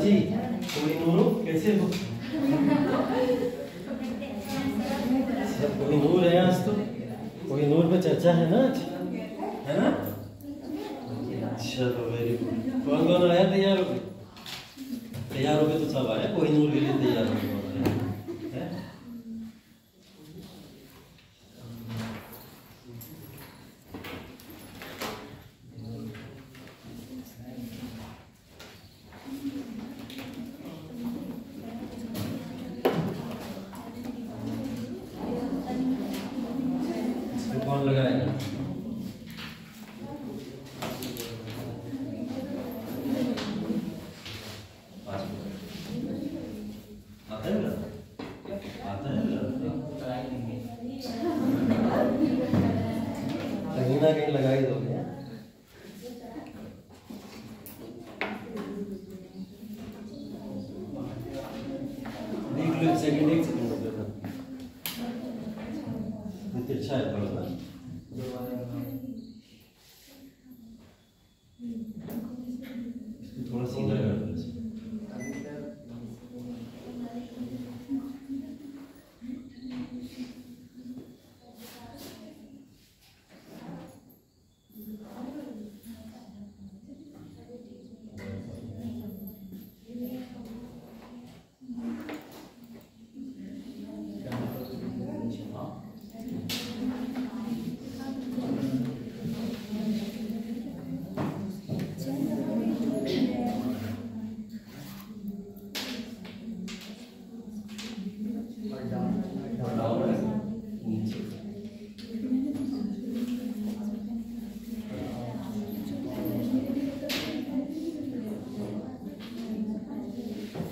जी कोहिनूर कैसे हो? कोहिनूर है आज तो, कोहिनूर पे चर्चा है ना आज, है ना? चलो वेरी गुड। कौन कौन आया तैयार हो गए? तैयार हो गए तो सब आए, कोहिनूर के लिए तैयार हो गए। कौन लगाएगा? आता है ना? आता है ना? कहीं ना कहीं लगा ही दोगे। देख लो एक सेकंड अच्छा है थोड़ा सा थोड़ा सीधा कर दो।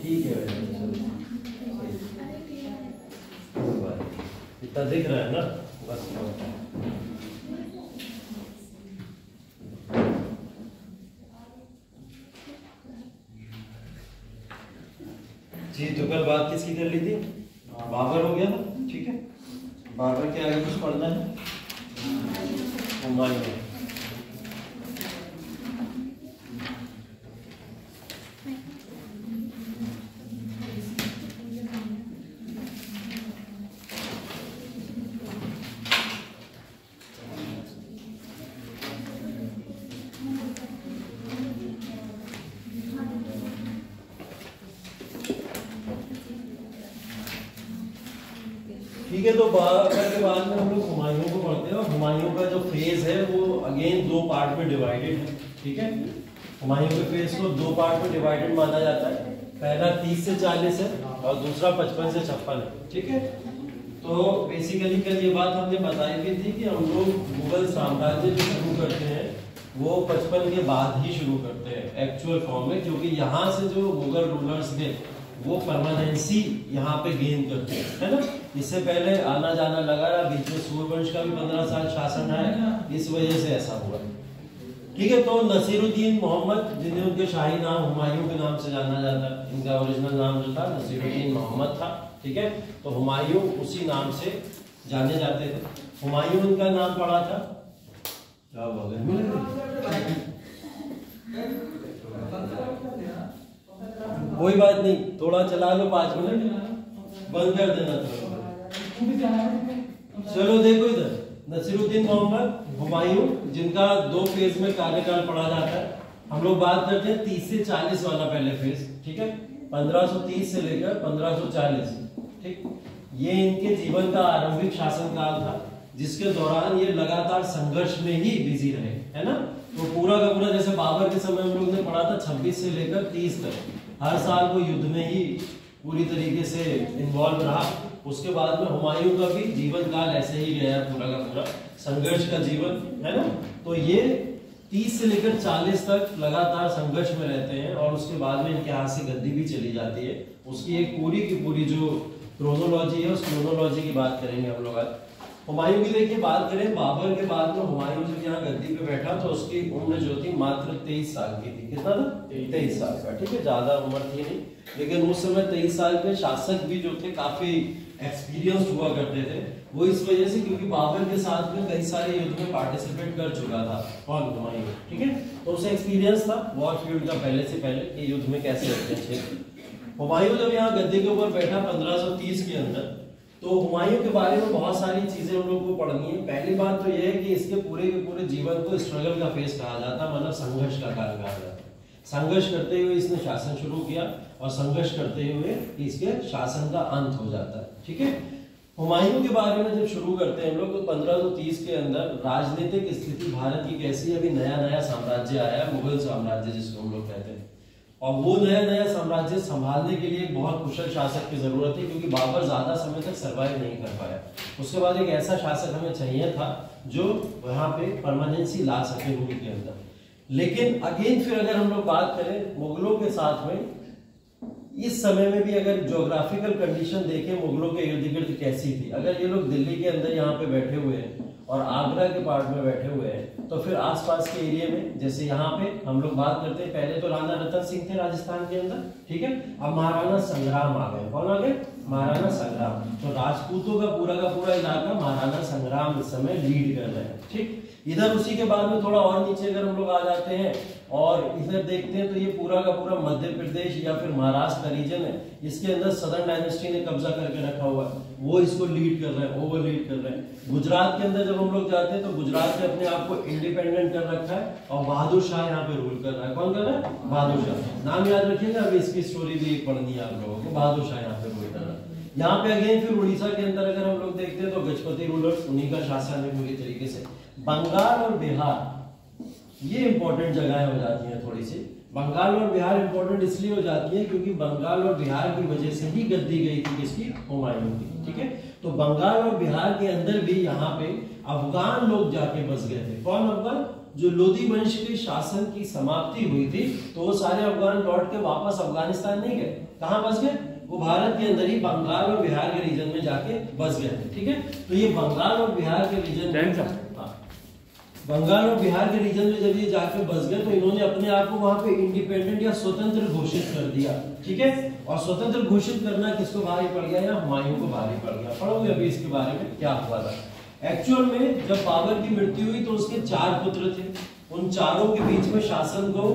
ठीक है इतना दिख रहा है ना बस। जी तो कल बात किसकी कर ली थी? बाबर हो गया ना, ठीक है। बाबर के आगे कुछ पढ़ना है? हुमायूं। ठीक है, तो बाबर के बाद में हम लोग हुमायूं को पढ़ते हैं और हुमायूं का जो फेज है वो अगेन दो पार्ट में डिवाइडेड है, ठीक है। हुमायूं के फेज को दो पार्ट में डिवाइडेड माना जाता है। पहला 30 से 40 है और दूसरा 55 से 56 है, ठीक है। तो बेसिकली कल ये बात हमने बताई भी थी कि हम लोग मुगल साम्राज्य जो शुरू करते हैं वो 55 के बाद ही शुरू करते हैं एक्चुअल फॉर्म में, क्योंकि यहाँ से जो मुगल रूलर्स थे वो परमानेंसी यहाँ पे गेन करते हैं, है ना। इससे पहले आना जाना लगा रहा, बीच में सूर्यवंश का भी 15 साल शासन है, इस वजह से ऐसा हुआ, ठीक है। तो नसीरुद्दीन मोहम्मद, जिन्हें उनके शाही नाम हुमायूं के नाम से जाना जाता है, इनका ओरिजिनल नाम जो था नसीरुद्दीन मोहम्मद था, ठीक है। तो हुमायूं उसी नाम से जाने जाते थे। हुमायूं उनका नाम पड़ा था, क्या कोई बात नहीं, थोड़ा चला लो 5 मिनट, बंद कर देना चलो देखो इधर, नसीरुद्दीन मोहम्मद हुमायूं, जिनका 2 फेज में कार्यकाल पढ़ा जाता है। हम लोग बात करते हैं 30 से 40 वाला पहले फेज, ठीक है, 1530 से लेकर 1540, ठीक। ये इनके जीवन का आरंभिक शासनकाल था, जिसके दौरान ये लगातार संघर्ष में ही बिजी रहे, है ना। तो पूरा का पूरा जैसे बाबर के समय हम लोग ने पढ़ा था 26 से लेकर 30 तक, हर साल वो युद्ध में ही पूरी तरीके से इन्वॉल्व रहा। उसके बाद में हुमायूं का भी जीवन काल ऐसे ही गया है, पूरा का पूरा संघर्ष का जीवन, है ना। तो ये 30 से लेकर 40 तक लगातार संघर्ष में रहते हैं, और उसके बाद में इनके हाथ से गद्दी भी चली जाती है। उसकी एक पूरी की पूरी जो क्रोनोलॉजी है, उस क्रोनोलॉजी की बात करेंगे हम लोग आज। हुमायूं की देखिए बात करें, बाबर के बाद में हुमायूं जब यहाँ गद्दी पे बैठा तो उसकी उम्र जो थी मात्र 23 साल की थी। कितना था? 23 साल का, ठीक है, ज्यादा उम्र थी नहीं, लेकिन उस समय 23 साल के शासक भी जो थे काफी एक्सपीरियंस हुआ करते थे। वो इस वजह से क्योंकि बाबर के साथ में कई सारे युद्ध में पार्टिसिपेट कर चुका था, कौन? हुमायूं, ठीक है। तो उसे एक्सपीरियंस था वॉर फील्ड का पहले से पहले कि युद्ध में कैसे लड़ते हैं। हुमायूं जब यहाँ गद्दी के ऊपर बैठा 1530 के अंदर, तो हुमायूं के बारे में बहुत सारी चीजें हम लोग को पढ़नी है। पहली बात तो यह है कि इसके पूरे के पूरे जीवन को स्ट्रगल का फेस कहा जाता, मतलब संघर्ष का काल कहा जाता। संघर्ष करते हुए इसने शासन शुरू किया, और संघर्ष करते हुए इसके शासन का अंत हो जाता है, ठीक है। हुमायूं के बारे में जब शुरू करते हैं हम लोग, तो 1530 के अंदर राजनीतिक स्थिति भारत की कैसी, अभी नया नया साम्राज्य आया, मुगल साम्राज्य जिसको हम लोग कहते हैं, और वो नया नया साम्राज्य संभालने के लिए बहुत कुशल शासक की जरूरत है, क्योंकि बाबर ज्यादा समय तक सर्वाइव नहीं कर पाया। उसके बाद एक ऐसा शासक हमें चाहिए था जो वहां पे परमानेंसी ला सके रूल के अंदर। लेकिन अगेन फिर अगर हम लोग बात करें मुगलों के साथ में, इस समय में भी अगर ज्योग्राफिकल कंडीशन देखें मुगलों के इर्द गिर्द कैसी थी, अगर ये लोग दिल्ली के अंदर यहाँ पे बैठे हुए हैं और आगरा के पार्ट में बैठे हुए हैं, तो फिर आसपास के एरिया में, जैसे यहाँ पे हम लोग बात करते हैं, पहले तो राणा रतन सिंह थे राजस्थान के अंदर, ठीक है। अब महाराणा संग्राम आ गए, कौन आ गए? महाराणा संग्राम। तो राजपूतों का पूरा इलाका महाराणा संग्राम इस समय लीड कर रहे हैं, ठीक। इधर उसी के बाद में थोड़ा और नीचे अगर हम लोग आ जाते हैं और इधर देखते हैं, तो ये पूरा का पूरा मध्य प्रदेश या फिर महाराष्ट्र का रीजन है, इसके अंदर सदर्न डायनेस्टी ने कब्जा करके रखा हुआ है, वो इसको लीड कर रहे हैं, ओवर लीड कर रहे हैं। गुजरात के अंदर जब हम लोग जाते हैं, तो गुजरात ने अपने आप को इंडिपेंडेंट कर रखा है, और बहादुर शाह यहाँ पे रूल कर रहा है। कौन कर रहा है? बहादुर शाह। नाम याद रखिएगा, अभी इसकी स्टोरी भी पढ़नी है आप लोगों को। बहादुर शाह यहाँ पे रूल कर रहा है। यहाँ पे अगेन फिर उड़ीसा के अंदर अगर हम लोग देखते हैं, तो गजपति रूलर, उन्हीं का शासन है पूरी तरीके से। बंगाल और बिहार ये इंपॉर्टेंट जगह हो जाती है थोड़ी सी। बंगाल और बिहार इंपॉर्टेंट इसलिए हो जाती है क्योंकि बंगाल और बिहार की वजह से ही गद्दी गई थी किसकी? हुमायूं की, ठीक है। तो बंगाल और बिहार के अंदर भी यहाँ पे अफगान लोग जाके बस गए थे। कौन अफगान? जो लोधी वंश के शासन की समाप्ति हुई थी, तो वो सारे अफगान लौट के वापस अफगानिस्तान नहीं गए। कहाँ बस गए? वो भारत के अंदर ही बंगाल और बिहार के रीजन में जाके बस गए थे, ठीक है। तो ये बंगाल और बिहार के रीजन, बंगाल और बिहार के रीजन में जब ये जाके बस गए, तो इन्होंने अपने आप को वहां पे इंडिपेंडेंट या स्वतंत्र घोषित कर दिया, ठीक है। और स्वतंत्र घोषित करना किसको भारी पड़ गया? या हुमायूं को भारी पड़ गया। पढ़ोगे अभी इसके बारे में क्या हुआ था। एक्चुअल में जब बाबर की मृत्यु हुई तो उसके 4 पुत्र थे, उन चारों के बीच में शासन को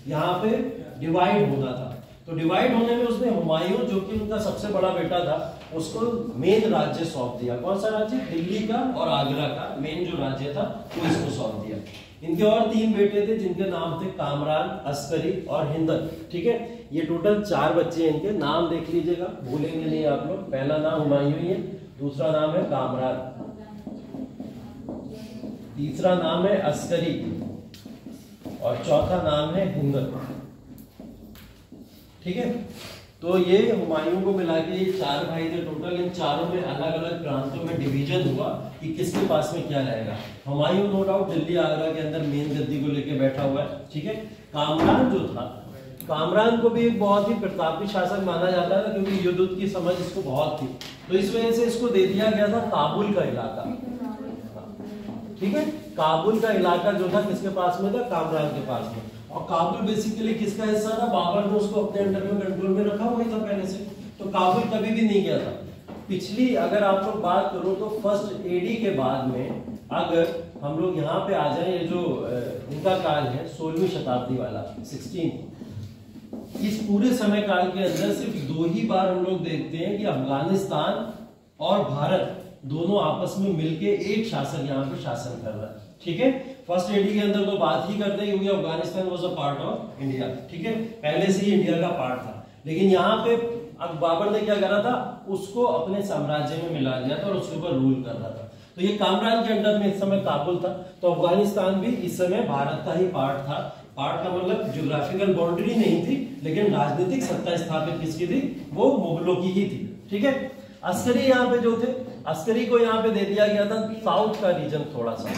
यहाँ पे डिवाइड होना था। तो डिवाइड होने में उसने हुमायूं, जो कि उनका सबसे बड़ा बेटा था, उसको मेन राज्य सौंप दिया। कौन सा राज्य? दिल्ली का और आगरा का मेन जो राज्य था वो इसको सौंप दिया। इनके और 3 बेटे थे जिनके नाम थे कामरान, अस्करी और हिंदल, ठीक है। ये टोटल 4 बच्चे हैं। इनके नाम देख लीजिएगा, भूलेंगे नहीं आप लोग। पहला नाम हुमायूं है, दूसरा नाम है कामरान, तीसरा नाम है अस्करी, और चौथा नाम है हिंदल, ठीक है। तो ये हुमायूं को मिला के ये 4 भाई थे टोटल। इन चारों में अलग अलग प्रांतों में डिवीजन हुआ कि किसके पास में क्या रहेगा। हुमायूं नो डाउट दिल्ली आगरा के अंदर मेन गद्दी को लेके बैठा हुआ है, ठीक है। कामरान जो था, कामरान को भी एक बहुत ही प्रतापी शासक माना जाता है, क्योंकि युद्ध की समझ इसको बहुत थी, तो इस वजह से इसको दे दिया गया था काबुल का इलाका, ठीक है। काबुल का इलाका जो था किसके पास में था? कामरान के पास में। और काबुल बेसिकली किसका हिस्सा था? बाबर ने उसको अपने अंडर में कंट्रोल में रखा हुआ था पहले से, तो काबुल कभी भी नहीं गया था। पिछली अगर आप लोग बात करो तो फर्स्ट एडी के बाद में अगर हम लोग यहाँ पे आ जाए, ये जो इनका काल है 16वीं शताब्दी वाला 16, इस पूरे समय काल के अंदर सिर्फ 2 ही बार हम लोग देखते हैं कि अफगानिस्तान और भारत दोनों आपस में मिलके एक शासक यहाँ पे शासन कर रहा है, ठीक है। फर्स्ट एडी के अंदर तो बात ही करते हैं क्योंकि Afghanistan was a part of India, ठीक है, पहले से ही इंडिया का पार्ट था। लेकिन यहाँ पे अब बाबर ने क्या करा था, उसको अपने साम्राज्य में मिला दिया था और उसके ऊपर रूल कर रहा था। तो ये कामरान के अंडर में इस समय काबुल था, तो अफगानिस्तान भी इस समय भारत का ही पार्ट था। पार्ट का मतलब ज्योग्राफिकल बाउंड्री नहीं थी, लेकिन राजनीतिक सत्ता स्थापित किसकी थी, वो मुगलों की ही थी, ठीक है। अस्करी यहाँ पे जो थे, अस्करी को यहाँ पे दे दिया गया था साउथ का रीजन थोड़ा सा,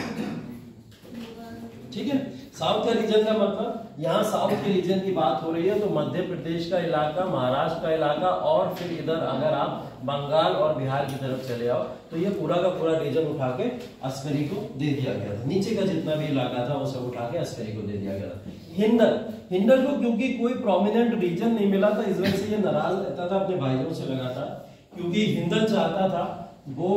ठीक है। साउथ का रीजन का मतलब यहाँ साउथ के रीजन की बात हो रही है तो मध्य प्रदेश का इलाका, महाराष्ट्र का इलाका और फिर इधर अगर आप बंगाल और बिहार की तरफ चले आओ तो ये पूरा का पूरा रीजन उठा के अस्करी को दे दिया गया था। नीचे का जितना भी इलाका था वो सब उठा के अस्करी को दे दिया गया था। हिंदल को क्योंकि कोई प्रोमिनेंट रीजन नहीं मिला था, इस वजह से ये नाराज रहता था अपने भाइयों से लगातार, क्योंकि हिंदल चाहता था वो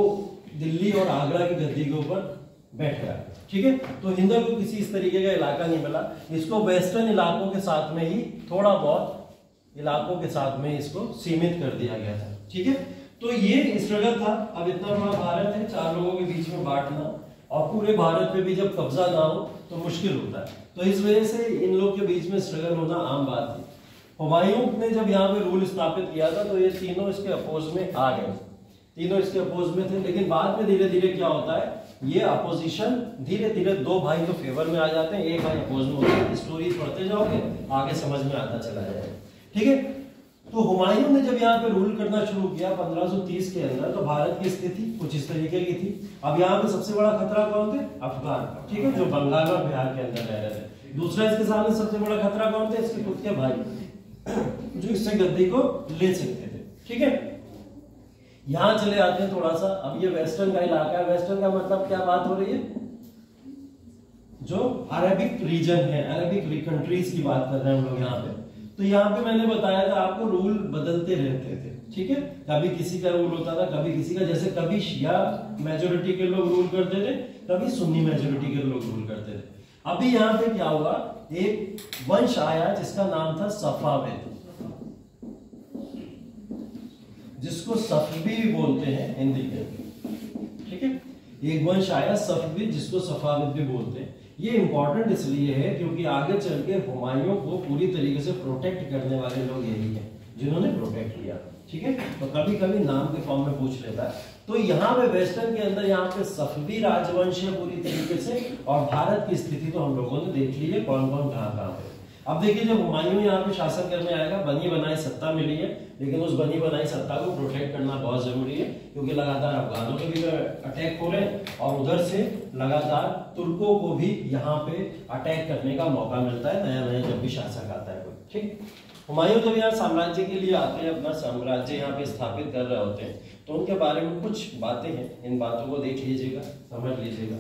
दिल्ली और आगरा की गद्दी के ऊपर बैठ गया, ठीक है। तो हिंदल को किसी इस तरीके का इलाका नहीं मिला, इसको वेस्टर्न इलाकों के साथ में ही थोड़ा बहुत इलाकों के साथ में इसको सीमित कर दिया गया था, ठीक है। तो ये स्ट्रगल था। अब इतना बड़ा भारत है, 4 लोगों के बीच में बांटना और पूरे भारत पे भी जब कब्जा ना हो तो मुश्किल होता है, तो इस वजह से इन लोग के बीच में स्ट्रगल होना आम बात थी। हुमायूं ने जब यहाँ पे रूल स्थापित किया था तो ये तीनों इसके अपोज में आ गए, तीनों इसके अपोज में थे। लेकिन बाद में धीरे धीरे क्या होता है, ये अपोजिशन धीरे धीरे 2 भाई तो फेवर में आ जाते हैं, एक भाई अपोज में होता है। स्टोरी पढ़ते जाओगे आगे समझ में आता चला जाएगा, ठीक है। तो हुमायूं ने जब यहाँ पे रूल करना शुरू किया 1530 के अंदर, तो भारत की स्थिति कुछ इस तरीके की थी। अब यहाँ पे सबसे बड़ा खतरा कौन थे, अफगान, ठीक है, जो बंगाल और बिहार के अंदर रह रहे थे। दूसरा इसके सामने सबसे बड़ा खतरा कौन थे, इसके खुद के भाई जो इससे गद्दी को ले सकते थे, ठीक है। यहां चले आते हैं थोड़ा सा। अब ये वेस्टर्न का इलाका है, वेस्टर्न का मतलब क्या बात हो रही है, जो अरबिक रीजन है, अरबिक कंट्रीज की बात कर रहे हैं हम लोग यहाँ पे। तो यहाँ पे मैंने बताया था आपको रूल बदलते रहते थे, ठीक है। कभी किसी का रूल होता था, कभी किसी का, जैसे कभी शिया मेजोरिटी के लोग रूल करते थे, कभी सुन्नी मेजोरिटी के लोग रूल करते थे। अभी यहाँ पे क्या हुआ, एक वंश आया जिसका नाम था सफाविद, जिसको सफवी भी बोलते हैं हिंदी के, ठीक है। एक वंश आया सफवी, जिसको सफाविद भी बोलते हैं। ये इंपॉर्टेंट इसलिए है क्योंकि आगे चल के हुमायूं को पूरी तरीके से प्रोटेक्ट करने वाले लोग यही हैं जिन्होंने प्रोटेक्ट किया, ठीक है। तो कभी कभी नाम के फॉर्म में पूछ लेता है। तो यहाँ पे वेस्टर्न के अंदर यहाँ पे सफवी राजवंश है पूरी तरीके से, और भारत की स्थिति तो हम लोगों ने देख ली है कौन कौन कहाँ पे। अब देखिए जब हुमायूं यहाँ पे शासन करने आएगा, बनी बनाई सत्ता मिली है, लेकिन उस बनी बनाई सत्ता को प्रोटेक्ट करना बहुत जरूरी है क्योंकि लगातार अफगानों के भी अटैक हो रहे हैं और उधर से लगातार तुर्कों को भी यहाँ पे अटैक करने का मौका मिलता है, नया नया जब भी शासक आता है कोई, ठीक। हुमायूं जब यहाँ साम्राज्य के लिए आते हैं, अपना साम्राज्य यहाँ पे स्थापित कर रहे होते हैं, तो उनके बारे में कुछ बातें हैं, इन बातों को देख लीजिएगा, समझ लीजिएगा।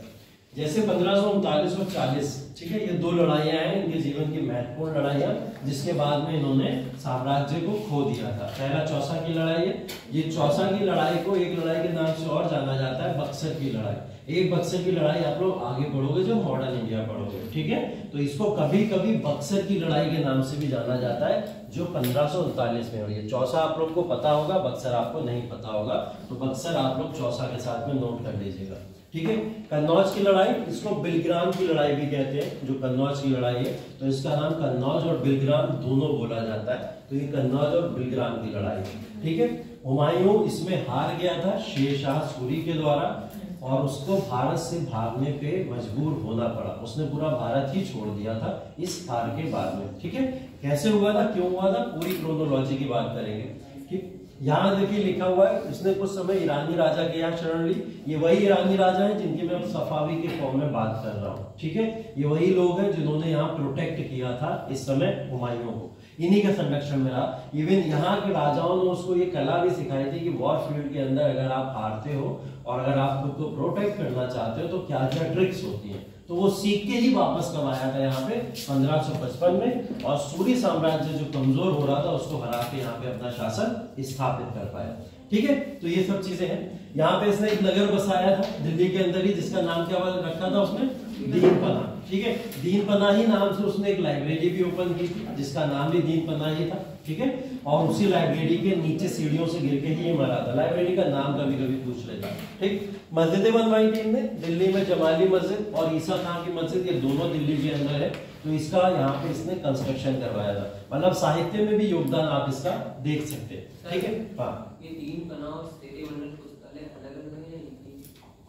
जैसे 1539 और 40, ठीक है, ये 2 लड़ाइयां हैं इनके जीवन की महत्वपूर्ण लड़ाइयां, जिसके बाद में इन्होंने साम्राज्य को खो दिया था। पहला चौसा की लड़ाई है। ये चौसा की लड़ाई को एक लड़ाई के नाम से और जाना जाता है, बक्सर की लड़ाई। एक बक्सर की लड़ाई आप लोग आगे पढ़ोगे जब मॉडर्न इंडिया पढ़ोगे, ठीक है। तो इसको कभी कभी बक्सर की लड़ाई के नाम से भी जाना जाता है, जो 1539 में हुई है। चौसा आप लोग को पता होगा, बक्सर आपको नहीं पता होगा, तो बक्सर आप लोग चौसा के साथ में नोट कर लीजिएगा, ठीक है। कन्नौज की लड़ाई, इसको बिलग्राम की लड़ाई भी कहते हैं, जो कन्नौज की लड़ाई है, तो इसका नाम कन्नौज और बिलग्राम दोनों बोला जाता है। तो ये कन्नौज और बिलग्राम की लड़ाई है, ठीक है। हुमायूं इसमें हार गया था शेर शाह सूरी के द्वारा और उसको भारत से भागने पे मजबूर होना पड़ा। उसने पूरा भारत ही छोड़ दिया था इस हार के बाद में, ठीक है। कैसे हुआ था, क्यों हुआ था, पूरी क्रोनोलॉजी की बात करेंगे, ठीक। यहाँ देखिए लिखा हुआ है, इसने कुछ समय ईरानी राजा के यहाँ शरण ली। ये वही ईरानी राजा हैं जिनकी मैं सफावी के फॉर्म में बात कर रहा हूँ, ठीक है। ये वही लोग हैं जिन्होंने यहाँ प्रोटेक्ट किया था इस समय हुमायूं को, इन्हीं का संरक्षण में रहा। इवन यहाँ के राजाओं ने उसको ये कला भी सिखाई थी कि वॉर फील्ड के अंदर अगर आप हारते हो और अगर आप खुद को प्रोटेक्ट करना चाहते हो तो क्या क्या ट्रिक्स होती है। तो वो सीख के ही वापस कब आया था यहाँ पे 1555 में, और सूरी साम्राज्य जो कमजोर हो रहा था उसको हरा के यहाँ पे अपना शासन स्थापित कर पाया, ठीक है। तो ये सब चीजें हैं। यहाँ पे इसने एक नगर बसाया था दिल्ली के अंदर ही, जिसका नाम क्या रखा था उसने, दीनपना, ठीक है। दीन पनाही नाम से उसने एक लाइब्रेरी भी ओपन की थी जिसका नाम भी दीन पनाही था, ठीक है। और उसी लाइब्रेरी के नीचे सीढ़ियों से गिर के ही ये मरा था। लाइब्रेरी का नाम कभी कभी पूछ लेता, ठीक। मस्जिदें बनवाई थी इनने, दिल्ली में जमाली मस्जिद और ईसा खान की मस्जिद, ये दोनों दिल्ली के अंदर है। तो इसका यहाँ पे इसने कंस्ट्रक्शन करवाया था। मतलब साहित्य में भी योगदान आप इसका देख सकते हैं, ठीक है। हाँ, ये दीन पनाह और शेरे मंडल पुस्तकालय अलग-अलग है या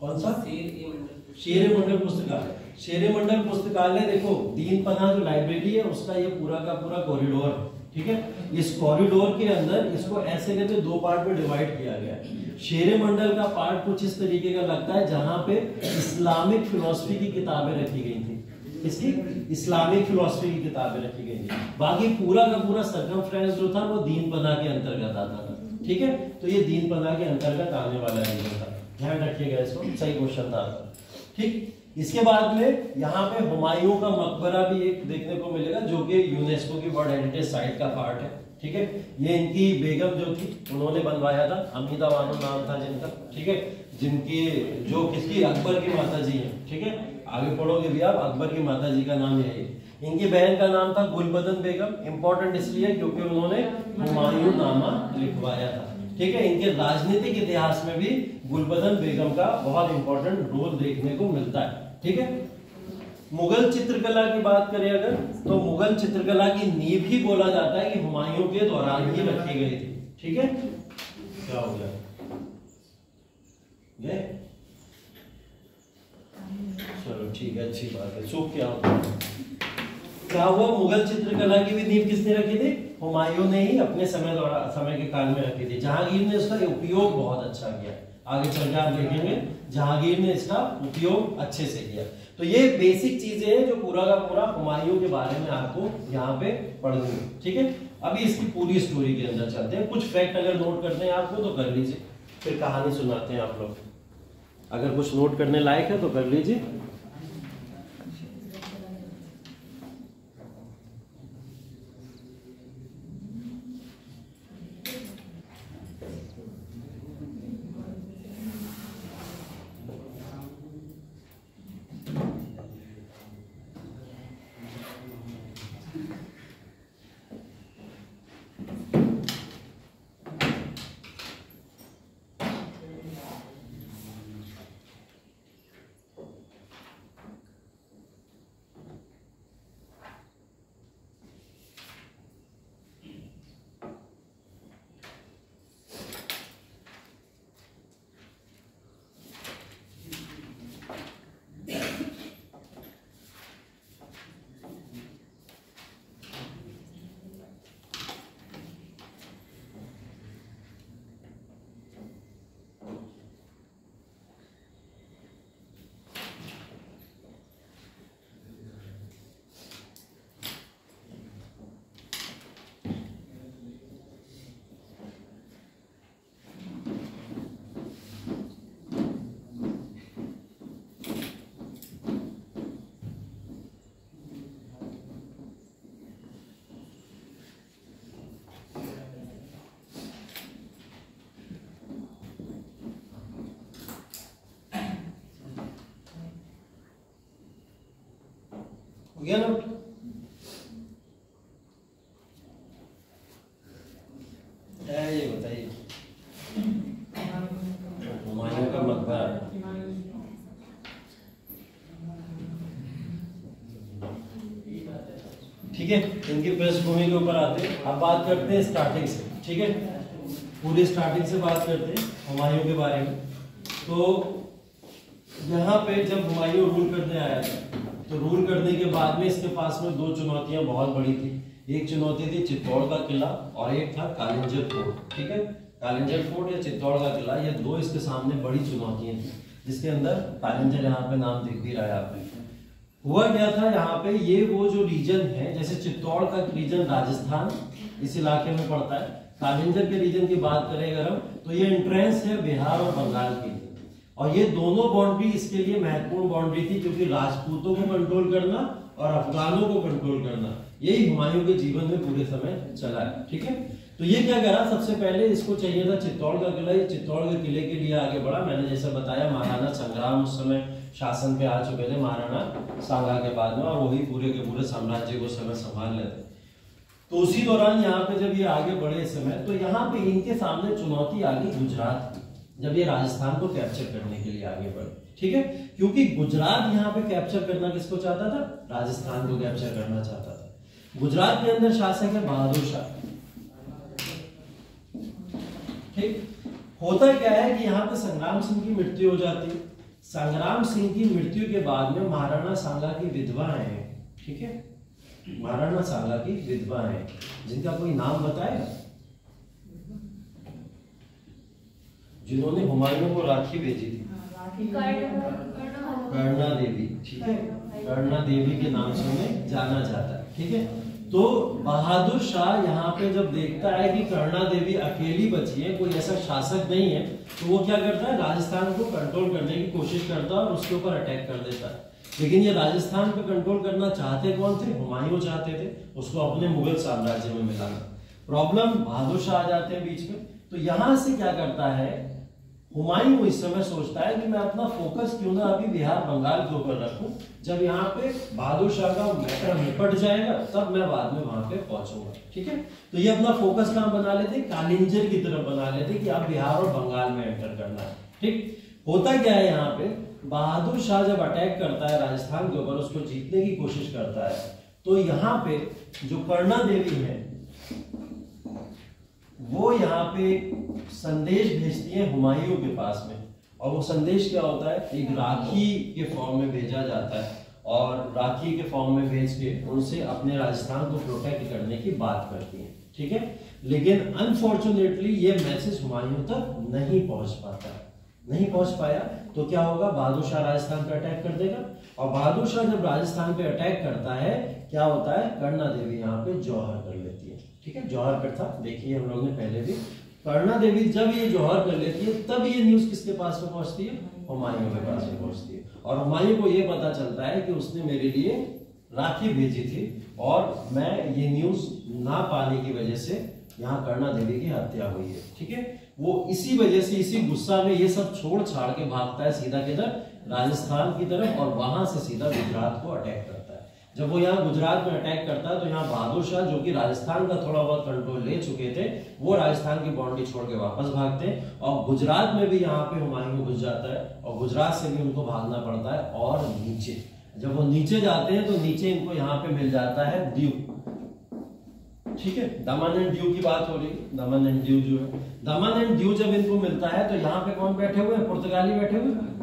कौन सा? शेरे मंडल पुस्तकालय। शेरे मंडल पुस्तकालय देखो, दीन पनाह जो लाइब्रेरी है उसका ये पूरा का पूरा कॉरिडोर, ठीक है। इस कॉरिडोर के अंदर इसको ऐसे करके दो पार्ट में डिवाइड किया गया है। शेरे मंडल का पार्ट कुछ इस तरीके का लगता है जहां पे इस्लामिक फिलॉसफी की किताबें रखी गई थी। इसकी इस्लामिक फिलॉसफी की किताबें रखी गई थी। बाकी पूरा का पूरा सर्कमफ्रेंस जो था वो दीन पनाह के अंतर्गत आता था, ठीक है। तो ये दीन पनाह के अंतर्गत आने वाला रीजन था, ध्यान रखिएगा इसको, सही क्वेश्चन था, ठीक। इसके बाद में यहाँ पे हुमायूं का मकबरा भी एक देखने को मिलेगा जो कि यूनेस्को की वर्ल्ड हेरिटेज साइट का पार्ट है, ठीक है। ये इनकी बेगम जो थी उन्होंने बनवाया था, अमीदा बानो नाम था जिनका, ठीक है। जिनकी जो किसकी अकबर की माता जी है, ठीक है। आगे पढ़ोगे भी आप, अकबर की माता जी का नाम यही है। इनकी बहन का नाम था गुलबदन बेगम। इंपॉर्टेंट इसलिए क्योंकि उन्होंने हुमायूं नामा लिखवाया था, ठीक है। इनके राजनीतिक इतिहास में भी गुलबदन बेगम का बहुत इंपॉर्टेंट रोल देखने को मिलता है, ठीक है। मुगल चित्रकला की बात करें अगर, तो मुगल चित्रकला की नींव ही बोला जाता है कि हुमायूं के दौरान ही रखी गई थी, ठीक है। क्या हो गया? गए? चलो ठीक है, अच्छी बात है। सो क्या हुआ, मुगल चित्रकला की भी नींव किसने रखी थी? हुमायूं ने ही अपने समय के काल में रखी थी। जहांगीर ने उसका उपयोग बहुत अच्छा किया, आगे चलकर आप देखेंगे जहांगीर ने इसका उपयोग अच्छे से किया। तो ये बेसिक चीजें हैं जो पूरा का पूरा हुमायूं के बारे में आपको यहाँ पे पढ़नी है, ठीक है। अभी इसकी पूरी स्टोरी के अंदर चलते हैं। कुछ फैक्ट अगर नोट करते हैं आपको तो कर लीजिए, फिर कहानी सुनाते हैं आप लोग। अगर कुछ नोट करने लायक है तो कर लीजिए। गया ना? ये बताइए हुमायूं का मकबरा, ठीक है। इनकी पृष्ठभूमि के ऊपर आते हैं। अब बात करते हैं स्टार्टिंग से, ठीक है। पूरी स्टार्टिंग से बात करते हैं हुमायूं के बारे में। तो यहाँ पे जब हुमायूं रूल करने आया था तो रूल करने के बाद में इसके पास में दो चुनौतियां बहुत बड़ी थी। एक चुनौती थी चित्तौड़ का किला और एक था कालिंजर फोर्ट, ठीक है। कालिंजर फोर्ट या चित्तौड़ का किला, ये दो इसके सामने बड़ी चुनौतियां थी, जिसके अंदर कालिंजर यहाँ पे नाम दिख भी रहा है आपने। हुआ क्या था यहाँ पे, ये वो जो रीजन है, जैसे चित्तौड़ का रीजन राजस्थान इस इलाके में पड़ता है। कालिंजर के रीजन की बात करें अगर हम, तो ये एंट्रेंस है बिहार और बंगाल के लिए। और ये दोनों बाउंड्री इसके लिए महत्वपूर्ण बाउंड्री थी, क्योंकि राजपूतों को कंट्रोल करना और अफगानों को कंट्रोल करना, यही हुमायूं के जीवन में पूरे समय चला है, ठीक है। तो ये क्या करा, सबसे पहले इसको चाहिए था चित्तौड़ का किला। ये चित्तौड़ के किले के लिए आगे बढ़ा। मैंने जैसा बताया महाराणा संग्राम उस समय शासन पे आ चुके थे महाराणा सांगा के बाद में, और वही पूरे के पूरे साम्राज्य को समय संभाल लेते। तो उसी दौरान यहाँ पे जब ये आगे बढ़े समय, तो यहाँ पे इनके सामने चुनौती आ गई गुजरात की, जब ये राजस्थान को कैप्चर करने के लिए आगे बढ़े। ठीक है, क्योंकि गुजरात यहाँ पे कैप्चर करना किसको चाहता था? राजस्थान को कैप्चर करना चाहता था। गुजरात के अंदर शासक है बहादुर शाह। ठीक, होता क्या है कि यहाँ पे संग्राम सिंह की मृत्यु हो जाती है। संग्राम सिंह की मृत्यु के बाद में महाराणा सांगा की विधवाएं हैं। ठीक है, महाराणा सांगा की विधवाएं, जिनका कोई नाम बताएगा? जिन्होंने हुमायूं को राखी भेजी थी, कर्णा देवी। ठीक है, कर्णा देवी के नाम से उन्हें जाना जाता है। ठीक है, तो बहादुर शाह यहाँ पे जब देखता है कि कर्णा देवी अकेली बची है, कोई ऐसा शासक नहीं है, तो वो क्या करता है? राजस्थान को कंट्रोल करने की कोशिश करता है और उसके ऊपर अटैक कर देता है। लेकिन ये राजस्थान पे कंट्रोल करना चाहते कौन थे? हुमायूं चाहते थे उसको अपने मुगल साम्राज्य में मिलाना। प्रॉब्लम, बहादुर शाह आ जाते हैं बीच में। तो यहां से क्या करता है हुमायूं? इस समय सोचता है कि मैं अपना फोकस क्यों ना अभी बिहार बंगाल के ऊपर रखूं, जब यहाँ पे बहादुर शाह का मैटर निपट जाएगा तब मैं बाद में वहां पे पहुंचूंगा। ठीक है, तो ये अपना फोकस कहां बना लेते? कालिंजर की तरफ बना लेते कि अब बिहार और बंगाल में एंटर करना है। ठीक, होता क्या है यहाँ पे, बहादुर शाह जब अटैक करता है राजस्थान के ऊपर, उसको जीतने की कोशिश करता है, तो यहाँ पे जो कर्णा देवी है वो यहाँ पे संदेश भेजती है हुमायूं के पास में। और वो संदेश क्या होता है? एक राखी के फॉर्म में भेजा जाता है, और राखी के फॉर्म में भेज के उनसे अपने राजस्थान को प्रोटेक्ट करने की बात करती है। ठीक है, लेकिन अनफॉर्चुनेटली ये मैसेज हुमायूं तक नहीं पहुंच पाता, नहीं पहुंच पाया। तो क्या होगा? बहादुर शाह राजस्थान पे अटैक कर देगा, और बहादुर शाह जब राजस्थान पे अटैक करता है, क्या होता है? कर्णा देवी यहाँ पे जौहर कर लेती है। ठीक है, जौहर प्रथा देखिए हम लोग ने पहले भी। कर्णा देवी जब ये जौहर कर लेती है, तब ये न्यूज किसके पास में पहुंचती है? हुमायूं के पास में पहुंचती है। और हुमायूं को ये पता चलता है कि उसने मेरे लिए राखी भेजी थी, और मैं ये न्यूज ना पाने की वजह से यहाँ कर्णा देवी की हत्या हुई है। ठीक है, वो इसी वजह से, इसी गुस्सा में ये सब छोड़ छाड़ के भागता है सीधा किधर? राजस्थान की तरफ, और वहां से सीधा गुजरात को अटैक करता है। जब वो यहाँ गुजरात में अटैक करता है, तो यहाँ बहादुर शाह, जो कि राजस्थान का थोड़ा बहुत कंट्रोल ले चुके थे, वो राजस्थान की बाउंड्री छोड़ के वापस भागते हैं, और गुजरात में भी यहाँ पे हुमायूं घुस जाता है, और गुजरात से भी उनको भागना पड़ता है। और नीचे, जब वो नीचे जाते हैं, तो नीचे इनको यहाँ पे मिल जाता है दीव। ठीक है, दमन एंड दीव की बात हो रही है। दमन एंड दीव जो है, दमन एंड दीव जब इनको मिलता है, तो यहाँ पे कौन बैठे हुए हैं? पुर्तगाली बैठे हुए हैं।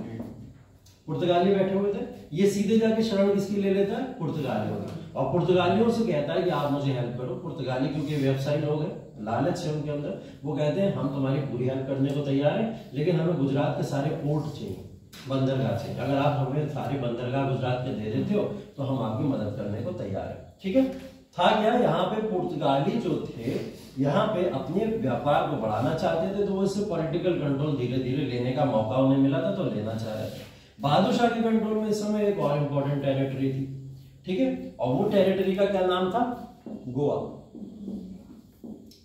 पुर्तगाली बैठे हुए थे। ये सीधे जाके शरण किसकी ले लेता है? पुर्तगालियों की। और पुर्तगालियों से कहता है कि आप मुझे हेल्प करो। पुर्तगाली क्योंकि व्यवसायी लोग हैं, लालच है उनके अंदर, वो कहते हैं हम तुम्हारी पूरी हेल्प करने को तैयार हैं, लेकिन हमें गुजरात के सारे पोर्ट चाहिए, बंदरगाह चाहिए। अगर आप हमें सारी बंदरगाह गुजरात के दे देते हो तो हम आपकी मदद करने को तैयार है। ठीक है, था क्या, यहाँ पे पुर्तगाली जो थे, यहाँ पे अपने व्यापार को बढ़ाना चाहते थे, तो वो इससे पॉलिटिकल कंट्रोल धीरे धीरे लेने का मौका उन्हें मिला था, तो लेना चाह रहे थे। बहादुर शाह के कंट्रोल में इस समय एक और इंपॉर्टेंट टेरिटरी थी। ठीक है, और वो टेरिटरी का क्या नाम था? गोवा।